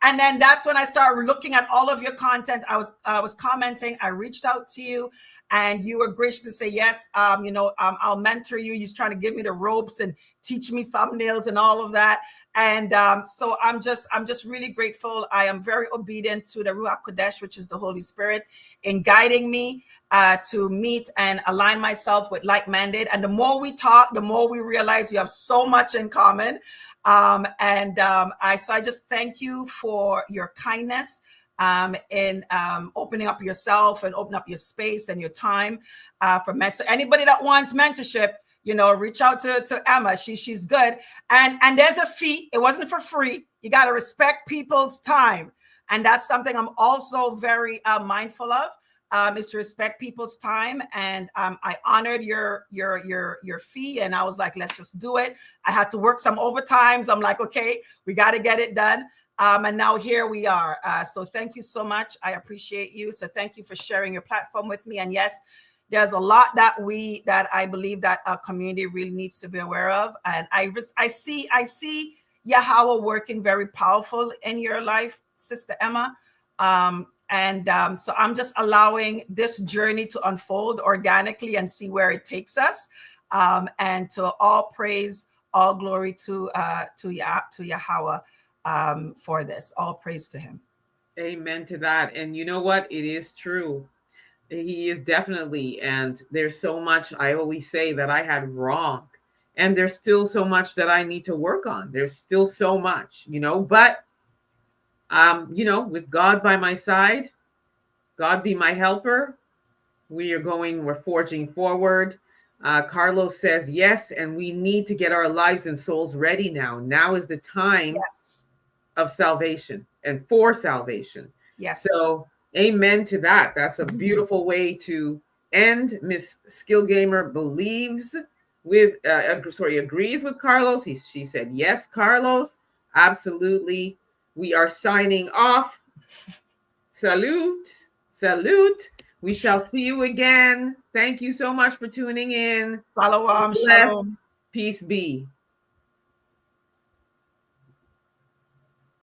Speaker 2: And then that's when I started looking at all of your content. I was commenting. I reached out to you and you were gracious to say, yes, I'll mentor you. You're trying to give me the ropes and teach me thumbnails and all of that. And so I'm just really grateful. I am very obedient to the Ruach Kodesh, which is the Holy Spirit, in guiding me to meet and align myself with like-minded. And the more we talk, the more we realize we have so much in common. So I just thank you for your kindness. in opening up yourself and open up your space and your time for men. So anybody that wants mentorship, reach out to Emma. She's good. And there's a fee. It wasn't for free. You got to respect people's time. And that's something I'm also very mindful of, is to respect people's time. And I honored your fee, and I was like, let's just do it. I had to work some overtimes. I'm like, okay, we got to get it done. And now here we are. So thank you so much. I appreciate you. So thank you for sharing your platform with me. And yes, there's a lot that I believe that our community really needs to be aware of. And I see Yahweh working very powerful in your life, Sister Emma. So I'm just allowing this journey to unfold organically and see where it takes us. And to all praise, all glory to Yahweh for this. All praise to him.
Speaker 1: Amen to that. And you know what? It is true. He is definitely. And there's so much I always say that I had wrong. And there's still so much that I need to work on. There's still so much, but with God by my side, God be my helper, we're forging forward. Carlos says yes, and we need to get our lives and souls ready now. Now is the time of salvation and for salvation.
Speaker 2: Yes.
Speaker 1: So amen to that. That's a beautiful way to end. Miss Skill Gamer agrees with Carlos. She said yes, Carlos. Absolutely. We are signing off. Salute. We shall see you again. Thank you so much for tuning in.
Speaker 2: Shalom.
Speaker 1: Peace be.